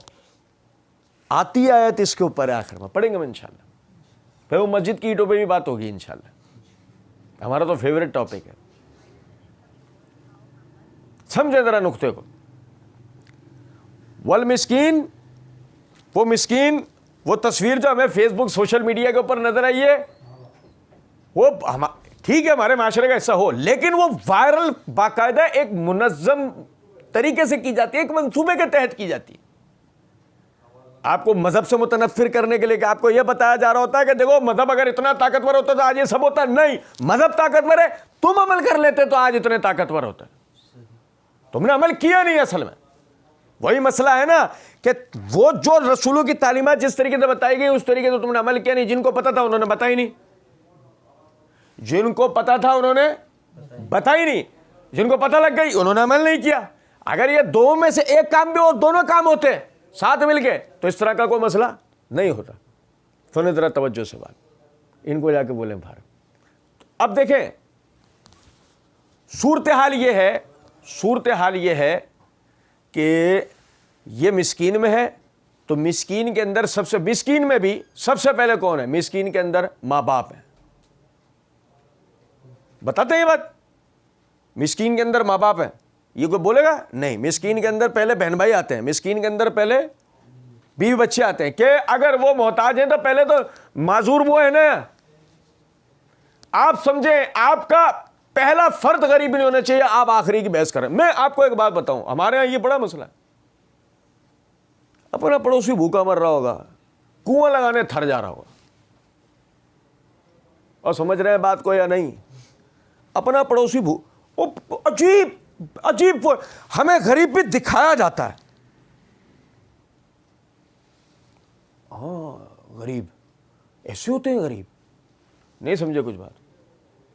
آتی آیت اس کے اوپر ہے، آخر میں پڑھیں گے ہم انشاءاللہ. پھر وہ مسجد کی اینٹوں پہ بھی بات ہوگی انشاءاللہ، ہمارا تو فیوریٹ ٹاپک ہے. سمجھے ذرا نقطے کو. والمسکین، وہ مسکین، وہ تصویر جو ہمیں فیس بک سوشل میڈیا کے اوپر نظر آئی ہے، وہ ٹھیک ہے ہمارے معاشرے کا حصہ ہو، لیکن وہ وائرل باقاعدہ ایک منظم طریقے سے کی جاتی ہے، ایک منصوبے کے تحت کی جاتی ہے. آپ کو مذہب سے متنفر کرنے کے لیے کہ آپ کو یہ بتایا جا رہا ہوتا ہے کہ دیکھو مذہب اگر اتنا طاقتور ہوتا تو آج یہ سب ہوتا. نہیں، مذہب طاقتور ہے، تم عمل کر لیتے تو آج اتنے طاقتور ہوتا. تم نے عمل کیا نہیں. اصل میں وہی مسئلہ ہے نا کہ وہ جو رسولوں کی تعلیمات جس طریقے سے بتائی گئی اس طریقے سے تم نے عمل کیا نہیں. جن کو پتا تھا انہوں نے بتائی نہیں، جن کو پتا تھا انہوں نے بتائی نہیں، جن کو پتہ لگ گئی انہوں نے عمل نہیں کیا. اگر یہ دو میں سے ایک کام بھی ہو، دونوں کام ہوتے ساتھ مل کے، تو اس طرح کا کوئی مسئلہ نہیں ہوتا. سنیں ذرا توجہ سے بات، ان کو جا کے بولیں باہر. اب دیکھیں صورتحال یہ ہے کہ یہ مسکین میں ہے، تو مسکین کے اندر مسکین میں بھی سب سے پہلے کون ہے؟ مسکین کے اندر ماں باپ ہیں. بتاتے ہیں یہ بات، مسکین کے اندر ماں باپ ہیں. یہ کوئی بولے گا نہیں. مسکین کے اندر پہلے بہن بھائی آتے ہیں، مسکین کے اندر پہلے بیوی بچے آتے ہیں. کہ اگر وہ محتاج ہیں تو پہلے تو معذور وہ ہے نا. آپ سمجھیں، آپ کا پہلا فرد غریب نہیں ہونا چاہیے، آپ آخری کی بحث کریں. میں آپ کو ایک بات بتاؤں، ہمارے یہاں یہ بڑا مسئلہ ہے. اپنا پڑوسی بھوکا مر رہا ہوگا، کنواں لگانے تھر جا رہا ہوگا، اور سمجھ رہے ہیں بات کو یا نہیں؟ اپنا پڑوسی عجیب ہمیں غریب بھی دکھایا جاتا ہے. ہاں غریب ایسے ہوتے ہیں، غریب نہیں سمجھے کچھ بات.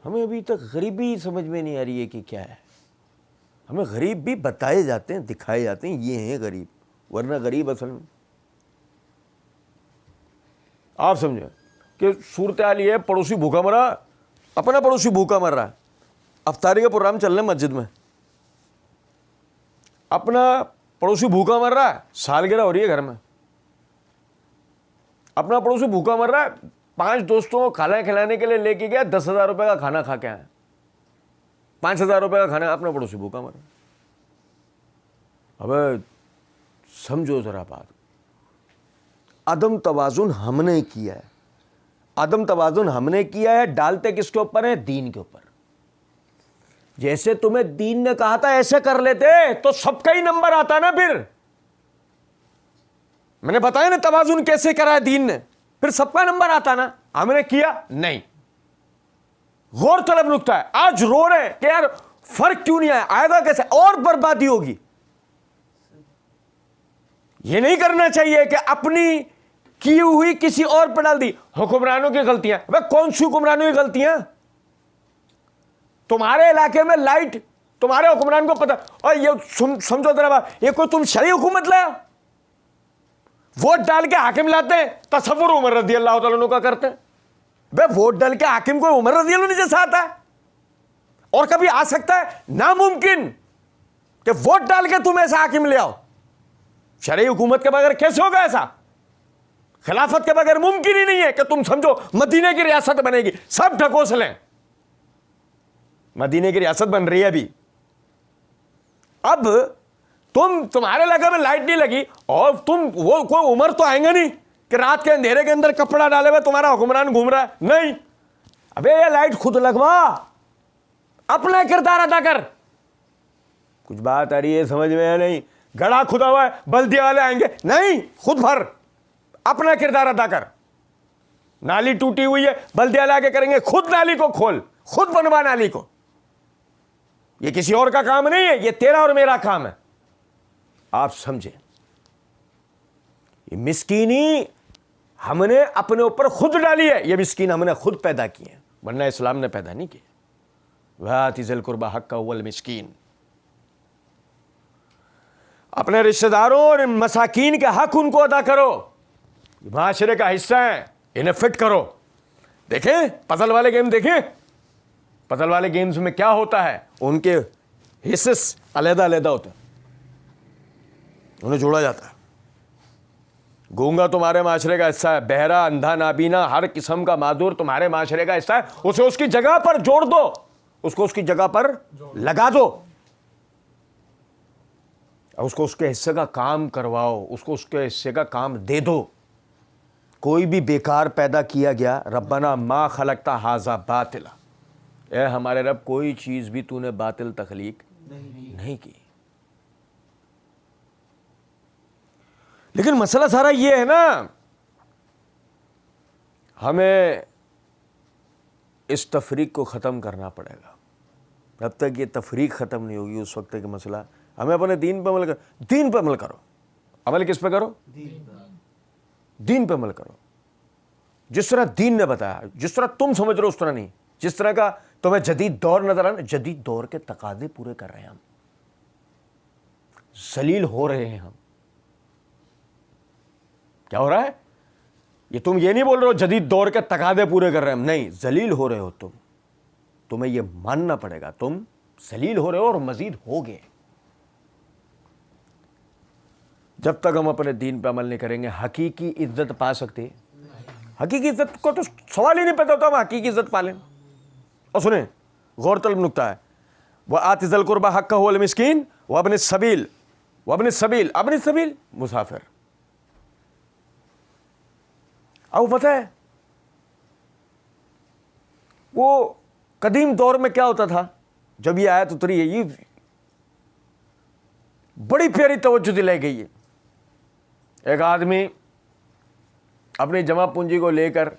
ہمیں ابھی تک غریبی سمجھ میں نہیں آ رہی ہے کہ کیا ہے. ہمیں غریب بھی بتائے جاتے ہیں، دکھائے جاتے ہیں، یہ ہیں غریب، ورنہ غریب اصل میں آپ سمجھیں کہ صورتحال یہ ہے. پڑوسی بھوکا مرا، اپنا پڑوسی بھوکا مر رہا ہے، افطاری کا پروگرام چل رہا ہے مسجد میں، اپنا پڑوسی بھوکا مر رہا ہے، سالگرہ ہو رہی ہے گھر میں، اپنا پڑوسی بھوکا مر رہا ہے، 5 دوستوں کو کھانا کھلانے کے لیے لے کے گیا، 10,000 روپے کا کھانا کھا کے آیا، 5,000 روپے کا کھانا، اپنا پڑوسی بھوکا مر رہا. ابے سمجھو ذرا بات. عدم توازن ہم نے کیا ہے، عدم توازن ہم نے کیا ہے. ڈالتے کس کے اوپر ہے؟ دین کے اوپر. جیسے تمہیں دین نے کہا تھا ایسے کر لیتے تو سب کا ہی نمبر آتا نا. پھر میں نے بتایا نا توازن کیسے کرا ہے دین نے، پھر سب کا نمبر آتا نا. ہم نے کیا نہیں. غور طلب نکتہ ہے. آج رو رہے ہیں کہ یار فرق کیوں نہیں آیا، آئے گا کیسے، اور بربادی ہوگی. یہ نہیں کرنا چاہیے کہ اپنی کی ہوئی کسی اور پہ ڈال دی. حکمرانوں کی غلطیاں، کون سی حکمرانوں کی غلطیاں؟ تمہارے علاقے میں لائٹ تمہارے حکمران کو پتا، اور یہ سمجھو ذرا بات، یہ کوئی تم شرعی حکومت لایا؟ ووٹ ڈال کے حاکم لاتے ہیں. تصور عمر رضی اللہ تعالیٰ عنہ کا کرتے ہیں. ووٹ ڈال کے حاکم کو عمر رضی اللہ عنہ جیسا آتا ہے، اور کبھی آ سکتا ہے؟ ناممکن کہ ووٹ ڈال کے تم ایسا حاکم لے آؤ. شرعی حکومت کے بغیر کیسے ہوگا ایسا؟ خلافت کے بغیر ممکن ہی نہیں ہے کہ تم سمجھو مدینے کی ریاست بنے گی. سب ڈھکوس لیں، مدینے کی ریاست بن رہی ہے ابھی. اب تمہارے علاقے میں لائٹ نہیں لگی، اور تم وہ کوئی عمر تو آئیں گے نہیں کہ رات کے اندھیرے کے اندر کپڑا ڈالے ہوئے تمہارا حکمران گھوم رہا ہے، نہیں، ابے یہ لائٹ خود لگوا، اپنا کردار ادا کر. کچھ بات آ رہی ہے سمجھ میں؟ نہیں، گڑھا کھدا ہوا ہے بلدیہ والے آئیں گے، نہیں، خود بھر، اپنا کردار ادا کر. نالی ٹوٹی ہوئی ہے بلدیہ والے آگے کریں گے، خود نالی کو کھول، خود بنوا نالی کو. یہ کسی اور کا کام نہیں ہے، یہ تیرا اور میرا کام ہے. آپ سمجھیں، یہ مسکینی ہم نے اپنے اوپر خود ڈالی ہے، یہ مسکین ہم نے خود پیدا کی ہے، ورنہ اسلام نے پیدا نہیں کیا. وَآتِ ذِی الْقُرْبَىٰ حَقَّهُ وَالْمِسْکِینَ. اپنے رشتہ داروں اور مساکین کا حق ان کو ادا کرو، معاشرے کا حصہ ہیں، انہیں فٹ کرو. دیکھیں پزل والے گیم، دیکھیں پزل والے گیمز میں کیا ہوتا ہے، ان کے حصے علیحدہ علیحدہ ہوتے ہیں، انہیں جوڑا جاتا ہے. گونگا تمہارے معاشرے کا حصہ ہے، بہرا، اندھا، نابینا، ہر قسم کا معذور تمہارے معاشرے کا حصہ ہے. اسے اس کی جگہ پر جوڑ دو، اس کو اس کی جگہ پر لگا دو، اس کو اس کے حصے کا کام کرواؤ، اس کو اس کے حصے کا کام دے دو. کوئی بھی بیکار پیدا کیا گیا، ربنا ما خلقتا ھذا باطلا، اے ہمارے رب کوئی چیز بھی تو نے باطل تخلیق نہیں کی. لیکن مسئلہ سارا یہ ہے نا، ہمیں اس تفریق کو ختم کرنا پڑے گا. جب تک یہ تفریق ختم نہیں ہوگی اس وقت تک مسئلہ، ہمیں اپنے دین پہ عمل کرو. دین پہ عمل کرو. عمل کس پہ کرو؟ دین پہ عمل کرو. جس طرح دین نے بتایا، جس طرح تم سمجھ رہے ہو اس طرح نہیں. جس طرح کا تمہیں جدید دور نظر آنا، جدید دور کے تقاضے پورے کر رہے ہیں ہم. ذلیل ہو رہے ہیں ہم. کیا ہو رہا ہے؟ یہ تم یہ نہیں بول رہے ہو جدید دور کے تقاضے پورے کر رہے ہیں ہم، نہیں، ذلیل ہو رہے ہو تم. تمہیں یہ ماننا پڑے گا تم ذلیل ہو رہے ہو، اور مزید ہوگے. جب تک ہم اپنے دین پہ عمل نہیں کریں گے حقیقی عزت پا سکتے. حقیقی عزت کو تو سوال ہی نہیں پیدا ہوتا ہم حقیقی عزت پالیں. اور سنیں، غور طلب نکتہ ہے، وَآتِ ذِی الْقُرْبَىٰ حَقَّهُ وَالْمِسْکِینَ وَابْنِ السَّبِیلِ. وابن السبیل، ابن السبیل مسافر. اب پتہ ہے وہ قدیم دور میں کیا ہوتا تھا جب یہ آیت اتری ہے، یہ بڑی پیاری توجہ دلائی گئی ہے. ایک آدمی اپنی جمع پونجی کو لے کر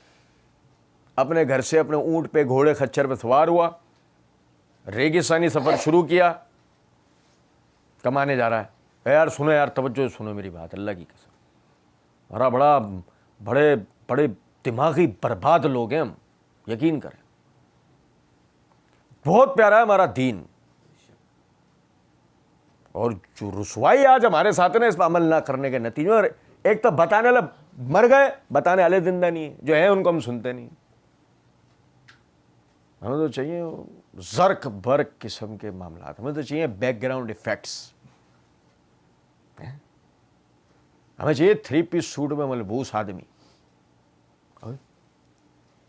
اپنے گھر سے اپنے اونٹ پہ، گھوڑے، خچر پہ سوار ہوا، ریگستانی سفر شروع کیا، کمانے جا رہا ہے. اے یار سنو، یار توجہ سنو میری بات، اللہ کی قسم، ہمارا بڑے دماغی برباد لوگ ہیں ہم، یقین کریں. بہت پیارا ہے ہمارا دین، اور جو رسوائی آج ہمارے ساتھ ہے نا اس پہ عمل نہ کرنے کے نتیجے میں، ایک تو بتانے والے مر گئے، بتانے والے زندہ نہیں ہیں، جو ہیں ان کو ہم سنتے نہیں. ہمیں تو چاہیے زرق برق قسم کے معاملات، ہمیں تو چاہیے بیک گراؤنڈ ایفیکٹس، ہمیں چاہیے 3 پیس سوٹ میں ملبوس آدمی.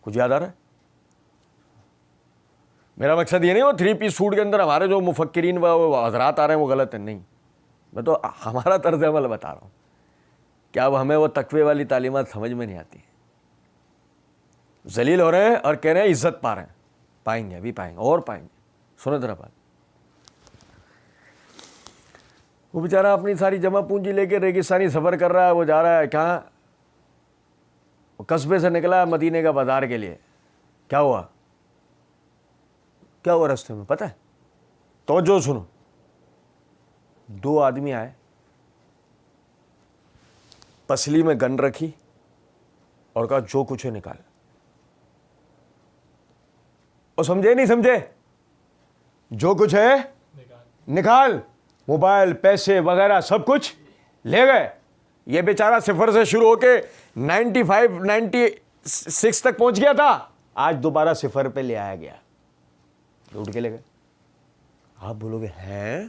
کچھ یاد آ رہا ہے؟ میرا مقصد یہ نہیں وہ 3 پیس سوٹ کے اندر ہمارے جو مفکرین و حضرات آ رہے ہیں وہ غلط ہیں، نہیں، میں تو ہمارا طرز عمل بتا رہا ہوں. کیا اب ہمیں وہ تقوی والی تعلیمات سمجھ میں نہیں آتی؟ ذلیل ہو رہے ہیں اور کہہ رہے ہیں عزت پا رہے ہیں. پائیں گے، ابھی پائیں گے، اور پائیں گے. سنو ذرا بات. وہ بیچارہ اپنی ساری جمع پونجی لے کے ریگستانی سفر کر رہا ہے، وہ جا رہا ہے کہاں؟ وہ قصبے سے نکلا مدینے کا بازار کے لیے. کیا ہوا راستے میں پتہ ہے؟ توجہ سنو. 2 آدمی آئے، پسلی میں گن رکھی اور کہا جو کچھ ہے نکال. اور سمجھے نہیں سمجھے؟ جو کچھ ہے نکال. موبائل، پیسے وغیرہ سب کچھ لے گئے. یہ بیچارہ 0 سے شروع ہو کے 95 96 تک پہنچ گیا تھا، آج دوبارہ 0 پہ لے آیا گیا، لوٹ کے لے گئے. آپ بولو گے ہیں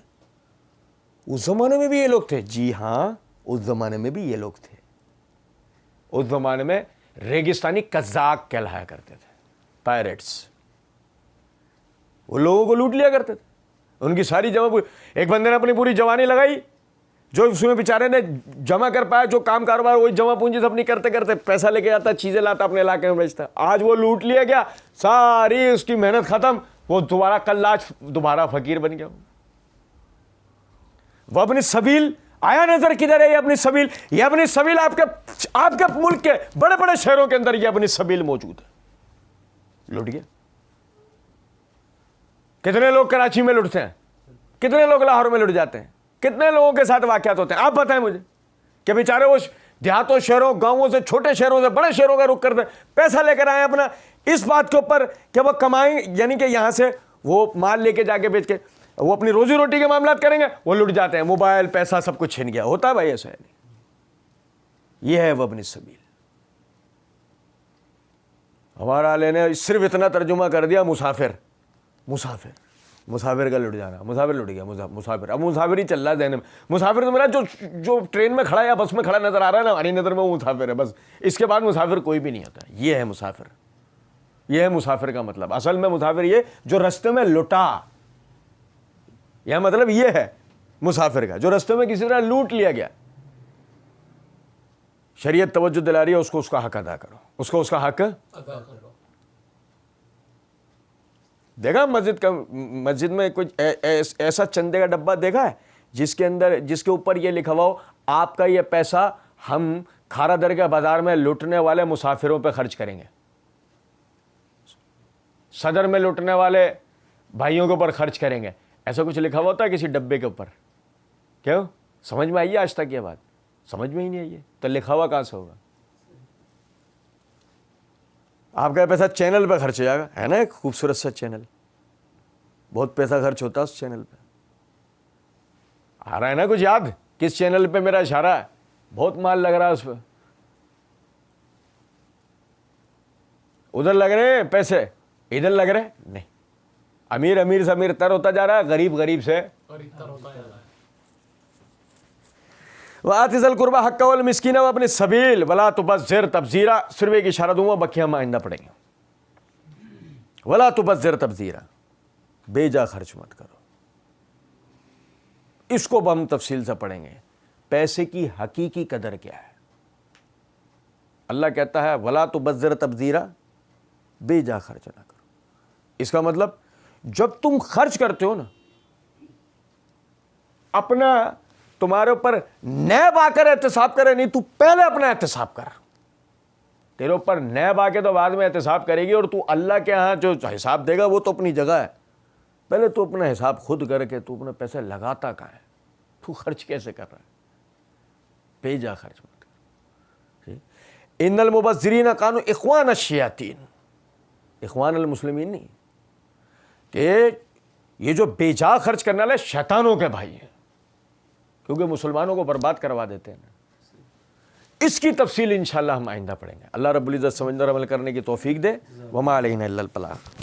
اس زمانے میں بھی یہ لوگ تھے؟ جی ہاں، اس زمانے میں بھی یہ لوگ تھے. اس زمانے میں ریگستانی قزاق کہلایا کرتے تھے، پائریٹس. وہ لوگوں کو لوٹ لیا کرتے تھے، ان کی ساری جمع. ایک بندے نے اپنی پوری جوانی لگائی جو اس میں بیچارے نے جمع کر پایا, جو کام کاروبار وہی جمع پونجی سے اپنی کرتے کرتے پیسہ لے کے آتا, چیزیں لاتا, اپنے علاقے میں بیچتا, آج وہ لوٹ لیا گیا, ساری اس کی محنت ختم, وہ دوبارہ کل آج دوبارہ فقیر بن گیا. وہ اپنی سبیل آیا نظر کدھر ہے, یہ اپنی سبیل, یہ اپنی سبیل آپ کے ملک کے بڑے بڑے شہروں کے اندر یہ اپنی سبیل موجود ہے. لٹ گیا. کتنے لوگ کراچی میں لٹتے ہیں, کتنے لوگ لاہور میں لٹ جاتے ہیں, کتنے لوگوں کے ساتھ واقعات ہوتے ہیں, آپ بتائیں مجھے کہ بیچارے وہ دیہاتوں, شہروں, گاؤں سے, چھوٹے شہروں سے بڑے شہروں کا رخ کرتے ہیں, پیسہ لے کر آئے اپنا اس بات کے اوپر کہ وہ کمائیں, یعنی کہ یہاں سے وہ مال لے کے جا کے بیچ کے وہ اپنی روزی روٹی کے معاملات کریں گے, وہ لٹ جاتے ہیں, موبائل, پیسہ سب کچھ چھن گیا. ہوتا ہے بھائی ایسا ہے نہیں. یہ ہے وہ اپنی سبیل. ہمارا علیہ نے صرف اتنا ترجمہ کر دیا مسافر, مسافر, مسافر کا لٹ جانا, مسافر لٹ گیا, مسافر. اب مسافر ہی چل رہا ہے ذہن میں. مسافر تو میرا جو ٹرین میں کھڑا ہے یا بس میں کھڑا نظر آ رہا ہے نا, ہماری نظر میں وہ مسافر ہے بس. اس کے بعد مسافر کوئی بھی نہیں ہوتا. یہ ہے مسافر. یہ ہے مسافر کا مطلب. اصل میں مسافر یہ جو رستے میں لٹا, یہ مطلب یہ ہے مسافر کا, جو رستے میں کسی طرح لوٹ لیا گیا. شریعت توجہ دلا رہی ہے, اس کا حق ادا کرو, اس کا حق ادا کرو. دیکھا مسجد میں کچھ ایسا چندے کا ڈبہ دیکھا ہے جس کے اوپر یہ لکھا ہوا ہو, آپ کا یہ پیسہ ہم کھارا درگاہ بازار میں لوٹنے والے مسافروں پہ خرچ کریں گے, صدر میں لوٹنے والے بھائیوں کے اوپر خرچ کریں گے. ایسا کچھ لکھا ہوا ہوتا ہے کسی ڈبے کے اوپر؟ کیوں سمجھ میں آئی ہے آج تک یہ بات؟ سمجھ میں ہی نہیں آئی ہے تو لکھا ہوا کہاں سے ہوگا؟ آپ کا پیسہ چینل پہ خرچ ہو جائے گا, ہے نا, ایک خوبصورت سا چینل, بہت پیسہ خرچ ہوتا ہے اس چینل پہ. آ رہا ہے نا کچھ یاد کس چینل پہ میرا اشارہ ہے؟ بہت مال لگ رہا ہے اس پہ. ادھر لگ رہے ہیں پیسے, ادھر لگ رہے نہیں. امیر سے امیر تر ہوتا جا رہا ہے, غریب سے تر ہوتا جا رہا ہے. وآت ذی القربى حقہ والمسکین وابن السبیل ولا تبذر تبذیرا. صرف ایک اشارہ دوں گا, باقی ہم آئندہ پڑھیں گے. ولا تبذر تبذیرا, بے جا خرچ مت کرو. اس کو ہم تفصیل سے پڑھیں گے. پیسے کی حقیقی قدر کیا ہے؟ اللہ کہتا ہے ولا تبذر تبذیرا, بے جا خرچ نہ کرو. اس کا مطلب جب تم خرچ کرتے ہو نا, اپنا تمہارے اوپر نیب آ کر احتساب کرے نہیں, تو پہلے اپنا احتساب کر. تیرے اوپر نیب آ کے تو بعد میں احتساب کرے گی, اور تو اللہ کے ہاں جو حساب دے گا وہ تو اپنی جگہ ہے. پہلے تو اپنا حساب خود کر کے تو اپنے پیسے لگاتا کہاں ہے, تو خرچ کیسے کر رہا ہے؟ بے جا خرچ مت کر. ان المبذرین کانوا اخوان الشیاطین, اخوان المسلمین نہیں, کہ یہ جو بے جا خرچ کرنے والے شیطانوں کے بھائی ہیں, کیونکہ مسلمانوں کو برباد کروا دیتے ہیں. اس کی تفصیل انشاءاللہ ہم آئندہ پڑھیں گے. اللہ رب العزت سمجھدار عمل کرنے کی توفیق دے. وما علینا الا البلاغ.